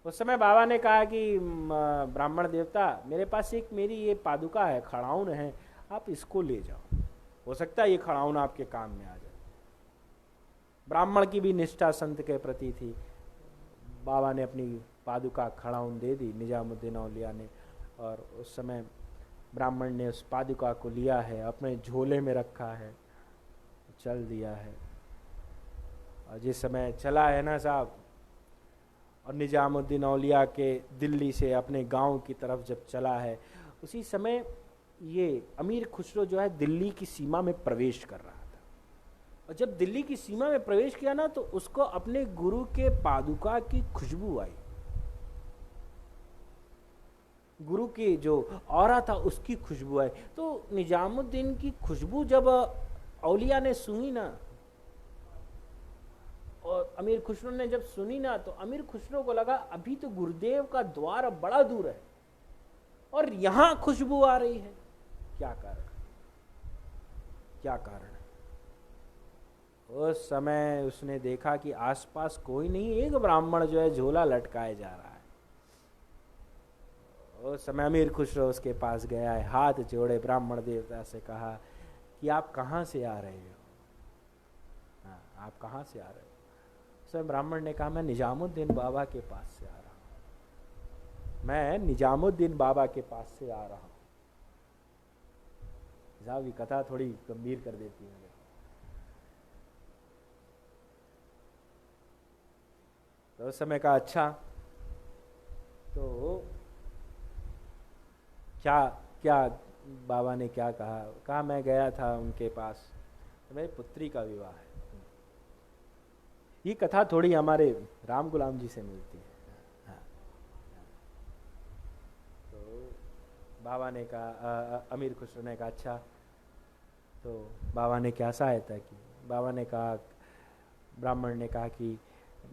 Speaker 1: उस समय बाबा ने कहा कि ब्राह्मण देवता, मेरे पास एक मेरी ये पादुका है, खड़ाउन है, आप इसको ले जाओ, हो सकता है ये खड़ाउन आपके काम में आ जाए। ब्राह्मण की भी निष्ठा संत के प्रति थी। बाबा ने अपनी पादुका खड़ाउन दे दी निजामुद्दीन औलिया ने, और उस समय ब्राह्मण ने उस पादुका को लिया है, अपने झोले में रखा है, चल दिया है। और जिस समय चला है ना साहब, और निजामुद्दीन औलिया के दिल्ली से अपने गांव की तरफ जब चला है, उसी समय ये अमीर खुसरो जो है दिल्ली की सीमा में प्रवेश कर रहा था। और जब दिल्ली की सीमा में प्रवेश किया ना, तो उसको अपने गुरु के पादुका की खुशबू आई, गुरु की जो औरा था उसकी खुशबू आई। तो निजामुद्दीन की खुशबू जब औलिया ने सुनी ना, और अमीर खुसरो ने जब सुनी ना, तो अमीर खुसरो को लगा अभी तो गुरुदेव का द्वार बड़ा दूर है और यहां खुशबू आ रही है, क्या कारण, क्या कारण है। उस समय उसने देखा कि आसपास कोई नहीं, एक ब्राह्मण जो है झोला लटकाए जा रहा है। उस समय अमीर खुसरो उसके पास गया है, हाथ जोड़े ब्राह्मण देवता से कहा कि आप कहाँ से आ रहे हो? हाँ, आप कहाँ से आ रहे हो? उस समय ब्राह्मण ने कहा, मैं निजामुद्दीन बाबा के पास से आ रहा हूँ, मैं निजामुद्दीन बाबा के पास से आ रहा हूँ। साहब ये कथा थोड़ी गंभीर कर देती है। तो उस समय कहा, अच्छा तो क्या क्या बाबा ने क्या कहा? कहा मैं गया था उनके पास, तो मेरी पुत्री का विवाह है। ये कथा थोड़ी हमारे राम गुलाम जी से मिलती है। हाँ। तो बाबा ने कहा, अमीर खुसरो ने कहा, अच्छा तो बाबा ने क्या सहायता की? बाबा ने कहा, ब्राह्मण ने कहा कि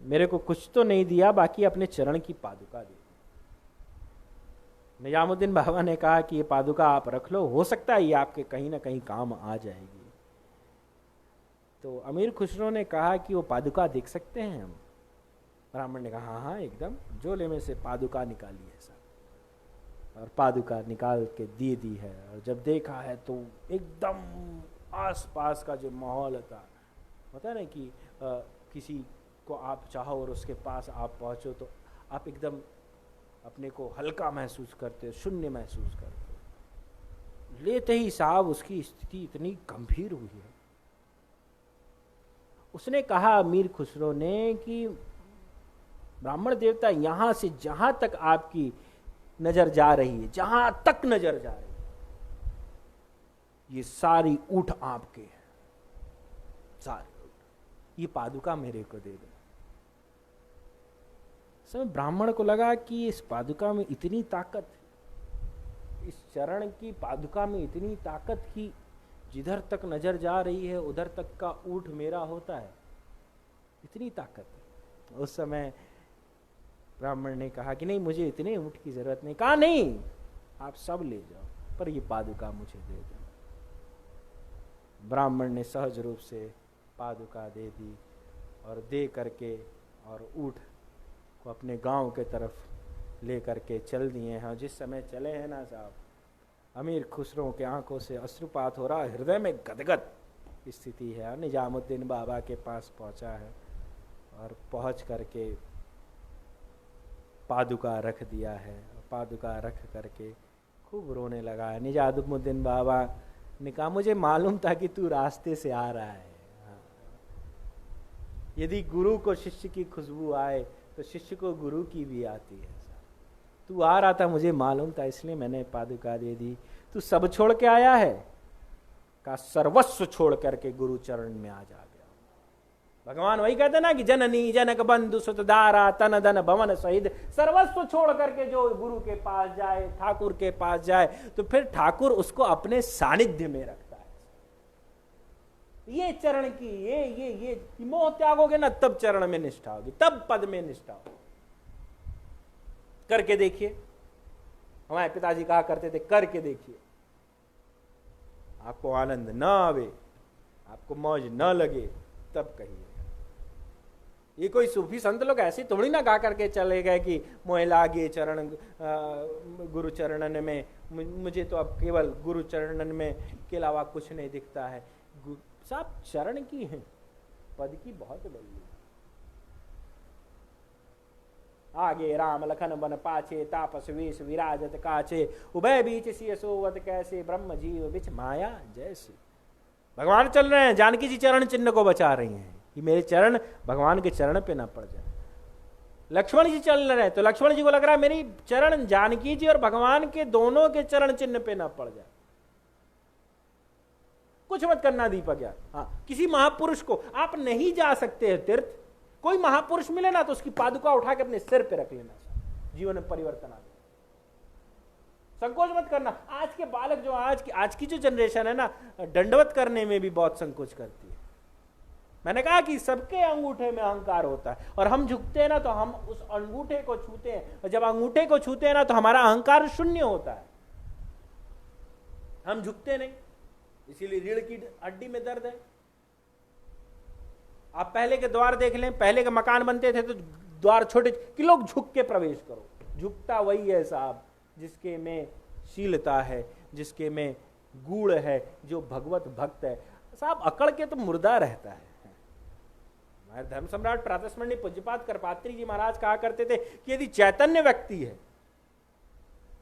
Speaker 1: मेरे को कुछ तो नहीं दिया, बाकी अपने चरण की पादुका दी। निजामुद्दीन बाबा ने कहा कि ये पादुका आप रख लो, हो सकता है ये आपके कहीं ना कहीं काम आ जाएगी। तो अमीर खुसरो ने कहा कि वो पादुका देख सकते हैं हम? ब्राह्मण ने कहा, हाँ हाँ एकदम। झोले में से पादुका निकाली है सर, और पादुका निकाल के दे दी है। और जब देखा है तो एकदम आसपास का जो माहौल होता है ना कि किसी को आप चाहो और उसके पास आप पहुंचो तो आप एकदम अपने को हल्का महसूस करते हो, शून्य महसूस करते हो। लेते ही साहब उसकी स्थिति इतनी गंभीर हुई है। उसने कहा अमीर खुसरो ने कि ब्राह्मण देवता, यहां से जहां तक आपकी नजर जा रही है, जहां तक नजर जा रही है, ये सारी ऊँट आपके हैं, सारी ऊँट। ये पादुका मेरे को दे दो। समय ब्राह्मण को लगा कि इस पादुका में इतनी ताकत, इस चरण की पादुका में इतनी ताकत कि जिधर तक नजर जा रही है उधर तक का ऊँट मेरा होता है, इतनी ताकत। उस समय ब्राह्मण ने कहा कि नहीं, मुझे इतने ऊँट की जरूरत नहीं। कहा नहीं, आप सब ले जाओ, पर ये पादुका मुझे दे दो। ब्राह्मण ने सहज रूप से पादुका दे दी और दे करके और ऊँट को अपने गांव के तरफ ले करके चल दिए हैं। जिस समय चले हैं ना साहब, अमीर खुसरो के आंखों से अश्रुपात हो रहा, हृदय में गदगद स्थिति है। निजामुद्दीन बाबा के पास पहुंचा है और पहुंच करके पादुका रख दिया है। पादुका रख करके खूब रोने लगा है। निजामुद्दीन बाबा ने कहा, मुझे मालूम था कि तू रास्ते से आ रहा है। यदि गुरु को शिष्य की खुशबू आए तो शिष्य को गुरु की भी आती है। तू आ रहा था, मुझे मालूम था, इसलिए मैंने पादुका दे दी। तू सब छोड़ के आया है? का सर्वस्व छोड़ करके गुरु चरण में आ जा गया। भगवान वही कहते ना कि जननी जनक बंधु सुतदारा तन धन भवन सहित, सर्वस्व छोड़ करके जो गुरु के पास जाए, ठाकुर के पास जाए, तो फिर ठाकुर उसको अपने सानिध्य में रखता है। ये चरण की ये मोह त्यागोगे ना, तब चरण में निष्ठा होगी, तब पद में निष्ठा होगी। करके देखिए, हमारे पिताजी कहा करते थे, करके देखिए। आपको आनंद न आवे, आपको मौज न लगे, तब कहिए। ये कोई सूफी संत लोग ऐसे थोड़ी ना गा करके चले गए कि मोह लागे चरण गुरु चरणन में, मुझे तो अब केवल गुरु चरणन में के अलावा कुछ नहीं दिखता है। सब चरण की है, पद की बहुत बड़ी। आगे राम लखन बन पाछे, तापस वेश विराजत काछे, उभय बीच सिय सोवत कैसे, ब्रह्म जीव बिच माया जैसे। भगवान चल रहे हैं, जानकी जी चरण चिन्ह को बचा रही हैं कि मेरे चरण भगवान के चरण पे ना पड़ जाए। लक्ष्मण जी चल रहे हैं तो लक्ष्मण जी को लग रहा है मेरी चरण जानकी जी और भगवान के दोनों के चरण चिन्ह पे ना पड़ जाए। कुछ मत करना दीपक यार। हाँ, किसी महापुरुष को आप नहीं जा सकते हैं तीर्थ, कोई महापुरुष मिले ना तो उसकी पादुका उठा के अपने सिर पे रख लेना, जीवन में परिवर्तन आ जाए। संकोच मत करना। आज के बालक जो आज की जो जनरेशन है ना, दंडवत करने में भी बहुत संकोच करती है। मैंने कहा कि सबके अंगूठे में अहंकार होता है और हम झुकते हैं ना तो हम उस अंगूठे को छूते हैं, और जब अंगूठे को छूते हैं ना तो हमारा अहंकार शून्य होता है। हम झुकते नहीं, इसीलिए रीढ़ की हड्डी में दर्द है। आप पहले के द्वार देख लें, पहले के मकान बनते थे तो द्वार छोटे कि लोग झुक के प्रवेश करो। झुकता वही है साहब जिसके में शीलता है, जिसके में गुण है, जो भगवत भक्त है। साहब अकड़ के तो मुर्दा रहता है। हमारे धर्म सम्राट प्रातस्मरणीय पूज्यपाद करपात्री जी महाराज कहा करते थे कि यदि चैतन्य व्यक्ति है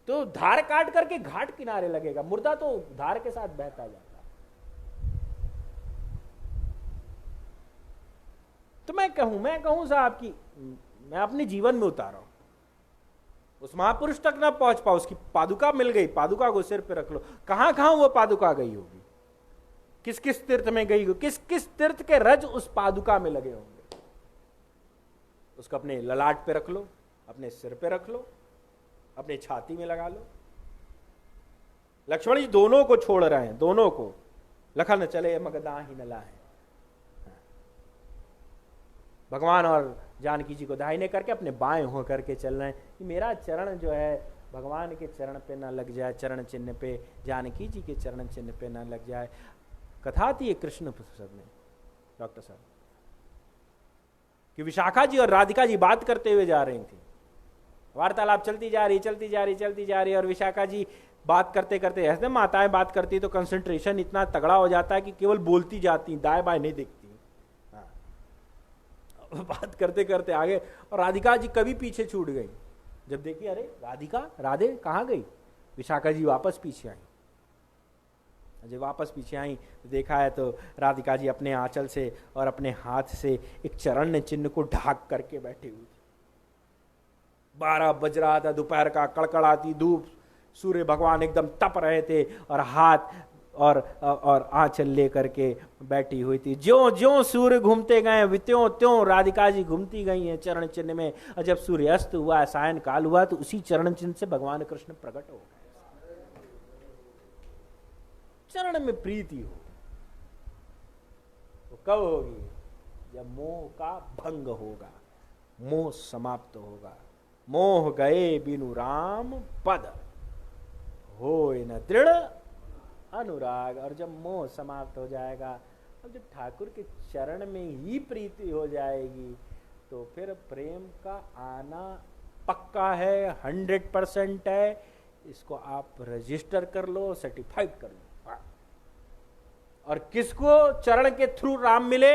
Speaker 1: तो धार काट करके घाट किनारे लगेगा, मुर्दा तो धार के साथ बहता जाता। तो मैं कहूं साहब कि मैं अपने जीवन में उतारा हूं, उस महापुरुष तक ना पहुंच पाओ, उसकी पादुका मिल गई, पादुका को सिर पे रख लो। कहां कहां वो पादुका गई होगी, किस किस तीर्थ में गई होगी, किस किस तीर्थ के रज उस पादुका में लगे होंगे। उसको अपने ललाट पे रख लो, अपने सिर पे रख लो, अपने छाती में लगा लो। लक्ष्मण जी दोनों को छोड़ रहे हैं, दोनों को। लखन चले मगदा ही नला है। भगवान और जानकी जी को दाहिने करके अपने बाएं हो करके चल रहे हैं कि मेरा चरण जो है भगवान के चरण पे ना लग जाए, चरण चिन्ह पे, जानकी जी के चरण चिन्ह पे ना लग जाए। कथा थी एक कृष्ण प्रसाद में डॉक्टर साहब कि विशाखा जी और राधिका जी बात करते हुए जा रही थी, वार्तालाप चलती जा रही और विशाखा जी बात करते करते, ऐसे माताएं बात करती तो कंसंट्रेशन इतना तगड़ा हो जाता है कि केवल बोलती जाती, दाएं बाएं नहीं देखती। बात करते करते आगे, और राधिका जी कभी पीछे छूट गई। जब देखी अरे राधिका, राधे कहाँ गई, विशाखा जी वापस पीछे आई। जब वापस पीछे आई तो देखा है तो राधिका जी अपने आंचल से और अपने हाथ से एक चरण चिन्ह को ढाक करके बैठी हुई थी। 12 बज रहा था, दोपहर का, कड़कड़ाती धूप, सूर्य भगवान एकदम तप रहे थे और हाथ और आंचल लेकर के बैठी हुई थी। ज्यों ज्यों सूर्य घूमते गए त्यों त्यों राधिका जी घूमती गई हैं चरण चिन्ह में। और जब सूर्य अस्त हुआ, सायं काल हुआ, तो उसी चरण चिन्ह से भगवान कृष्ण प्रकट हो गए। चरण में प्रीति हो तो कब होगी, जब मोह का भंग होगा, मोह समाप्त होगा। मोह गए बिनु राम पद, होय न दृढ़ अनुराग। और जब मोह समाप्त हो जाएगा, अब जब ठाकुर के चरण में ही प्रीति हो जाएगी तो फिर प्रेम का आना पक्का है, 100% है। इसको आप रजिस्टर कर लो, सर्टिफाइड कर लो। और किसको चरण के थ्रू राम मिले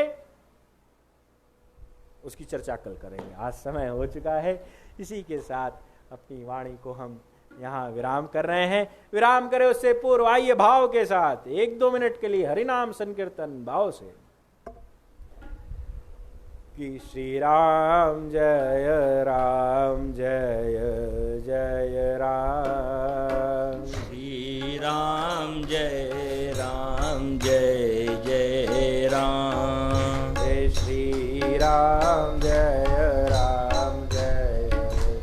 Speaker 1: उसकी चर्चा कल करेंगे। आज समय हो चुका है। इसी के साथ अपनी वाणी को हम यहाँ विराम कर रहे हैं। विराम करे उससे पूर्व आइए भाव के साथ 1-2 मिनट के लिए हरिनाम संकीर्तन भाव से कि श्री राम जय राम जय जय राम,
Speaker 2: श्री राम जय राम जय जय राम,
Speaker 1: जय श्री राम जय राम जय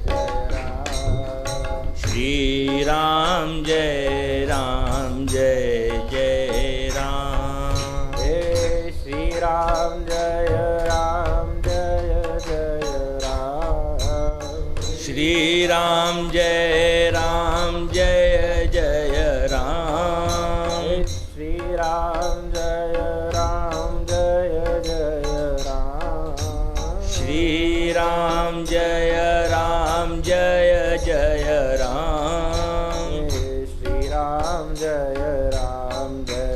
Speaker 1: जय राम,
Speaker 2: श्री राम जय राम जय जय राम,
Speaker 1: जय श्री राम जय राम जय जय राम,
Speaker 2: श्री राम जय राम जय जय राम,
Speaker 1: श्री राम जय राम जय जय राम,
Speaker 2: श्री राम जय राम जय जय राम,
Speaker 1: श्री राम जय राम जय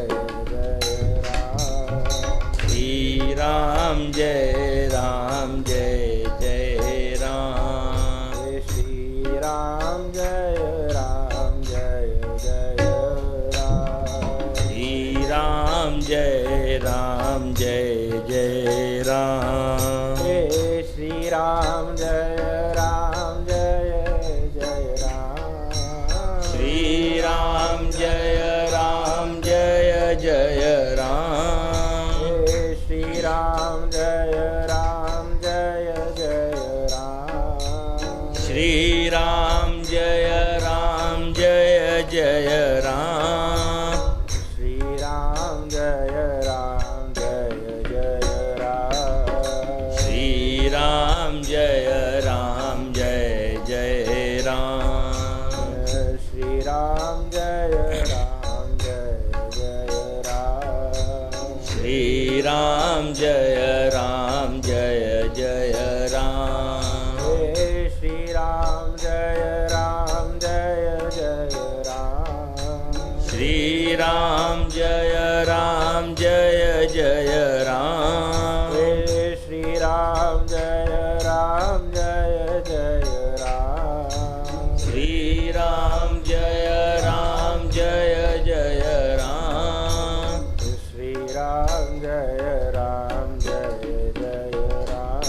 Speaker 1: जय राम,
Speaker 2: श्री राम जय राम जय जय राम,
Speaker 1: श्री राम जय राम जय जय राम,
Speaker 2: श्री राम जय राम जय जय राम,
Speaker 1: श्री राम जय राम जय जय राम,
Speaker 2: श्री राम जय राम जय जय राम,
Speaker 1: श्री राम जय राम जय जय राम,
Speaker 2: श्री राम जय राम जय जय राम,
Speaker 1: श्री राम जय राम जय जय राम,
Speaker 2: श्री राम जय राम जय जय राम,
Speaker 1: श्री राम जय राम जय जय राम,
Speaker 2: श्री राम जय राम राम जय राम जय जय राम।
Speaker 1: हे श्री राम जय राम जय जय राम।
Speaker 2: श्री राम जय राम जय जय राम।
Speaker 1: श्री राम जय राम जय जय राम।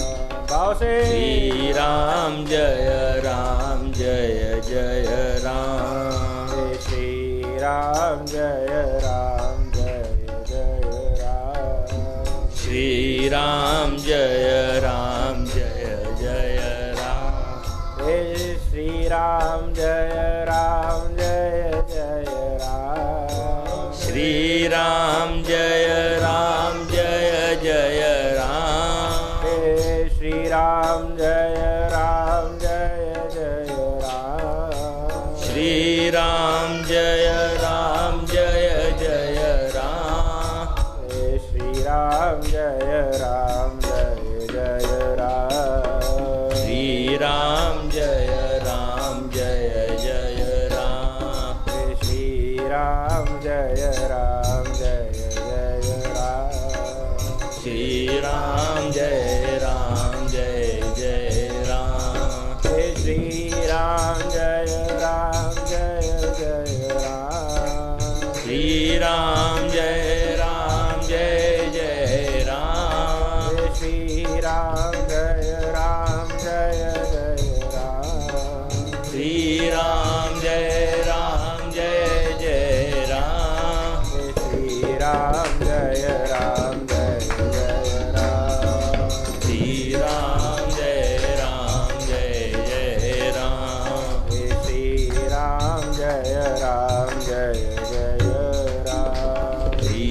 Speaker 1: भाव से
Speaker 2: श्री राम जय राम जय जय राम।
Speaker 1: श्री राम जय राम जय जय राम।
Speaker 2: श्री राम जय राम जय जय राम।
Speaker 1: हे श्री राम जय राम जय जय राम।
Speaker 2: श्री राम जय राम जय जय राम।
Speaker 1: हे श्री राम जय राम जय जय राम।
Speaker 2: श्री राम जय राम जय जय राम।
Speaker 1: हे श्री राम जय राम जय जय राम।
Speaker 2: श्री राम जय राम जय जय राम।
Speaker 1: हे श्री राम जय राम जय जय राम।
Speaker 2: श्री राम जय राम जय जय राम।
Speaker 1: हे श्री राम जय राम जय जय राम।
Speaker 2: श्री राम जय राम जय जय राम।
Speaker 1: हे श्री राम जय राम जय जय राम।
Speaker 2: श्री राम जय राम जय जय राम।
Speaker 1: हे श्री राम जय राम जय जय राम।
Speaker 2: श्री राम जय राम जय जय राम।
Speaker 1: हे श्री राम जय राम जय जय राम।
Speaker 2: श्री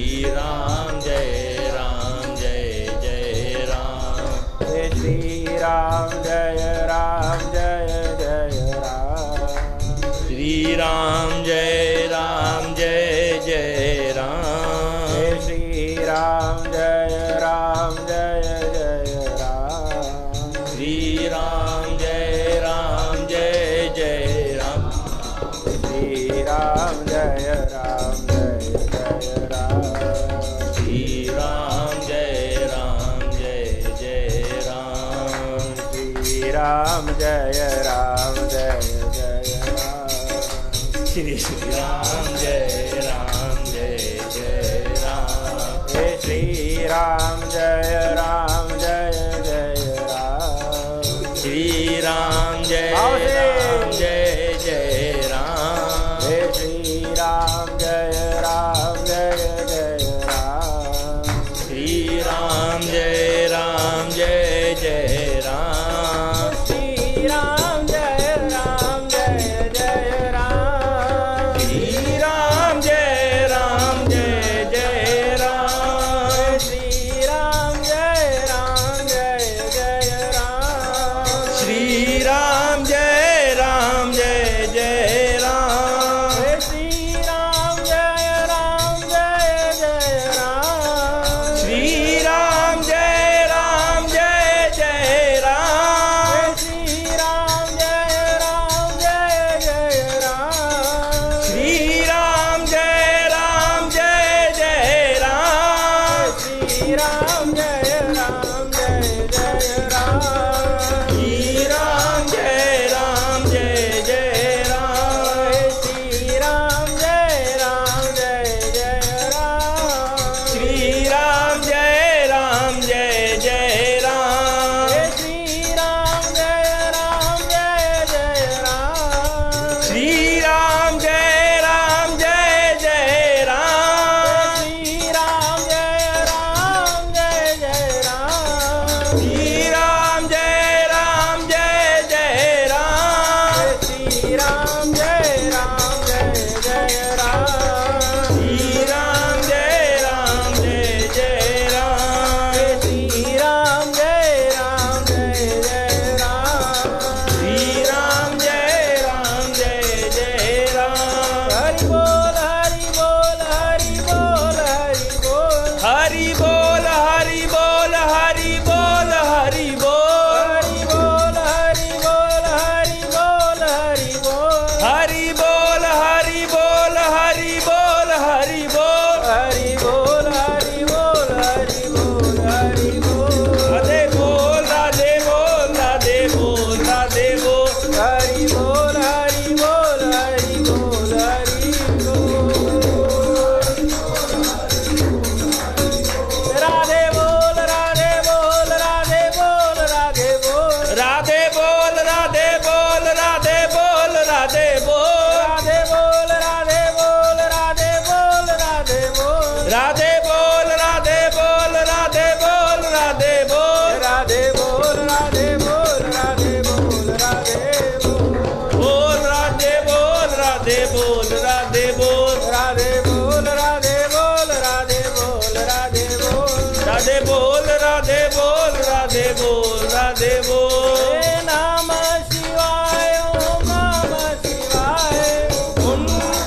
Speaker 2: राधे बोल राधे बोल राधे बोल राधे बोल
Speaker 1: राधे बोल राधे बोल राधे बोल राधे बोल
Speaker 2: बोल राधे बोल राधे बोल राधे बोल
Speaker 1: राधे बोल राधे बोल राधे बोल राधे बोल
Speaker 2: राधे बोल राधे बोल राधे बोल राधे बोल
Speaker 1: हे नाम शिवाय ओम नमः शिवाय
Speaker 2: ओम
Speaker 1: नमः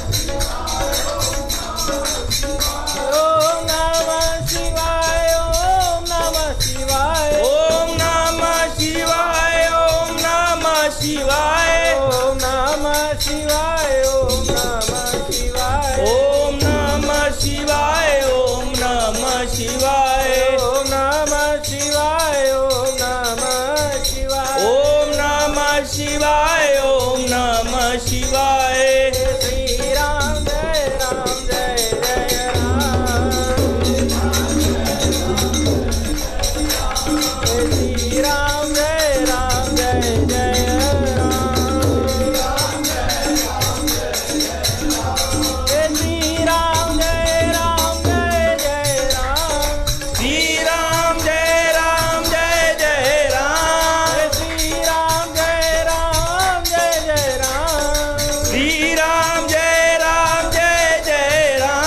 Speaker 1: शिवाय ओम नमः शिवाय
Speaker 2: ओम नमः शिवाय ओम नमः शिवाय
Speaker 1: ओम नमः शिवाय ओम नमः शिवाय
Speaker 2: ओम नमः शिवाय ओम नमः शिवाय
Speaker 1: ओम नमः शिवाय ओम नमः शिवाय
Speaker 2: ओम नमः शिवाय ओम नमः शिवाय
Speaker 1: श्री राम जय जय राम श्री राम जय जय राम श्री राम जय जय राम
Speaker 2: श्री राम जय जय राम
Speaker 1: श्री राम जय जय राम
Speaker 2: श्री राम जय जय राम
Speaker 1: श्री राम जय जय राम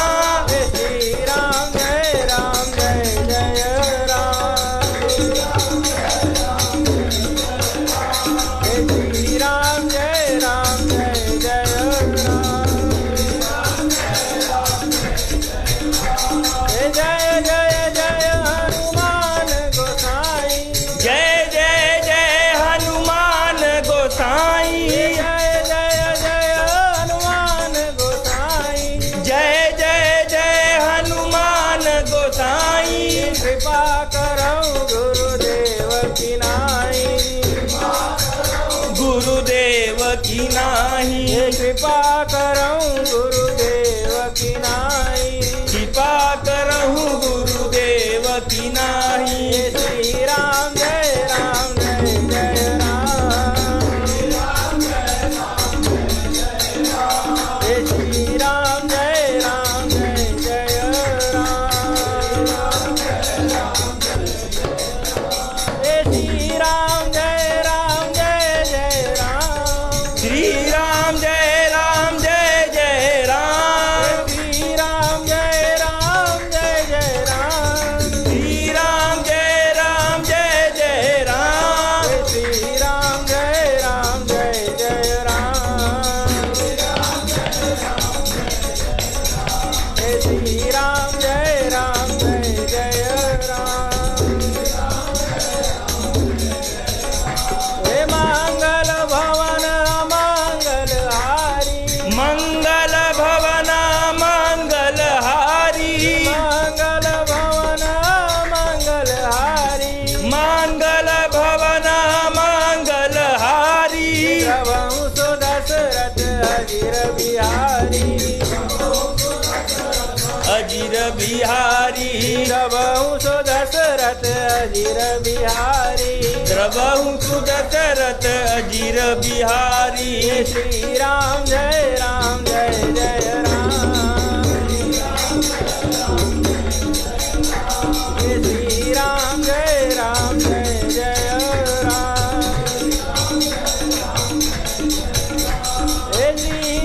Speaker 1: श्री राम जय जय राम जय जय जय हनुमान गोसाई
Speaker 2: जय जय जय हनुमान गोसाई
Speaker 1: जय जय जय हनुमान गोसाई
Speaker 2: जय जय जय हनुमान गोसाई
Speaker 1: कृपा करो गुरुदेव की नाई
Speaker 2: गुरुदेव की नाही
Speaker 1: कृपा करो गुरुदेव की नाई
Speaker 2: कृपा करहु गुरुदेव की नाही
Speaker 1: श्री राम जय जय राम श्री राम जय जय राम श्री राम जय जय राम
Speaker 2: श्री राम जय जय राम
Speaker 1: श्री राम जय जय राम
Speaker 2: श्री राम जय जय राम
Speaker 1: श्री राम जय जय राम श्री राम जय जय राम हे मंगल भवन मंगल हारी
Speaker 2: मंगल भवन मंगल हारी
Speaker 1: मंगल भवन मंगल हारी
Speaker 2: मंगल भवन मंगल हारी
Speaker 1: प्रभु सुदशरथ अजिर बिहारी
Speaker 2: अजिर बिहारी
Speaker 1: प्रभु सुदशरथ अजिर बिहारी
Speaker 2: द्रवहु सुदशरथ अजिर बिहारी
Speaker 1: श्री राम जय जय राम श्री राम जय जय राम श्री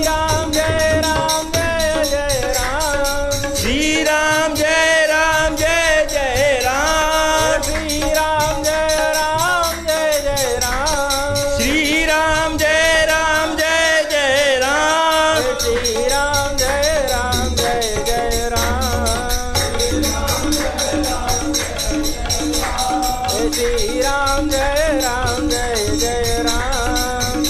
Speaker 1: राम जय जय राम
Speaker 2: श्री राम जय जय राम
Speaker 1: श्री राम जय जय राम
Speaker 2: श्री राम जय जय राम
Speaker 1: श्री राम जय जय राम श्री राम जय जय राम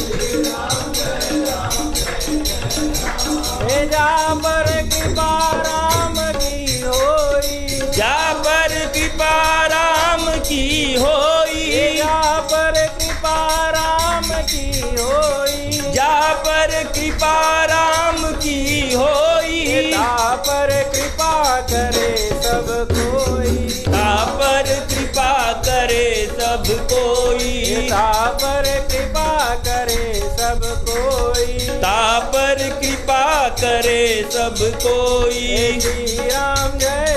Speaker 1: हे जा पर कृपा राम की होई
Speaker 2: जा पर कृपा राम की होई
Speaker 1: जा पर कृपा राम की होई
Speaker 2: जा पर कृपा राम की होई
Speaker 1: ता पर कृपा करे सब कोई
Speaker 2: ता पर कृपा करे सब कोई
Speaker 1: ता पर कृपा करे सब कोई
Speaker 2: ता पर कृपा करे सब कोई
Speaker 1: श्री राम जय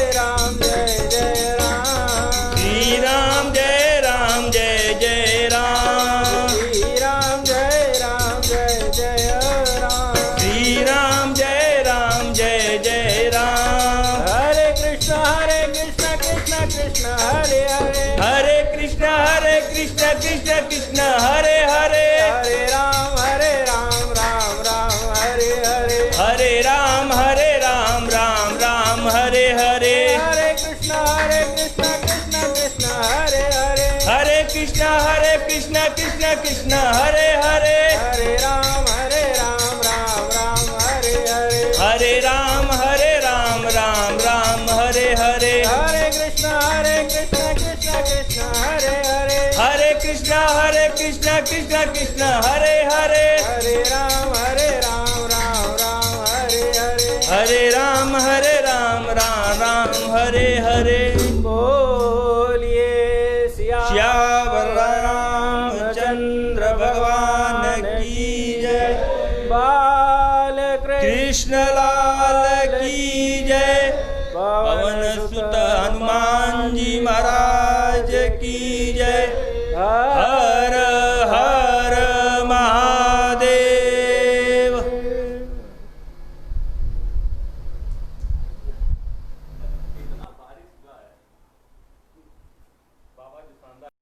Speaker 2: कृष्ण कृष्ण हरे हरे
Speaker 1: हरे राम राम राम हरे हरे
Speaker 2: हरे राम राम राम हरे हरे
Speaker 1: हरे कृष्ण कृष्ण कृष्ण हरे हरे
Speaker 2: हरे कृष्ण कृष्ण कृष्ण हरे हरे
Speaker 1: हरे राम राम राम हरे हरे
Speaker 2: हरे राम राम हरे हरे
Speaker 1: हरे कृष्ण कृष्ण कृष्ण हरे हरे
Speaker 2: हरे कृष्ण कृष्ण कृष्ण हरे हरे
Speaker 1: हरे राम राम हरे हरे
Speaker 2: हरे राम राम हरे हरे
Speaker 1: बोलिए
Speaker 2: श्यावर रामचंद्र भगवान की जय
Speaker 1: बाल
Speaker 2: कृष्ण लाल की जय पवन सुत हनुमान जी महाराज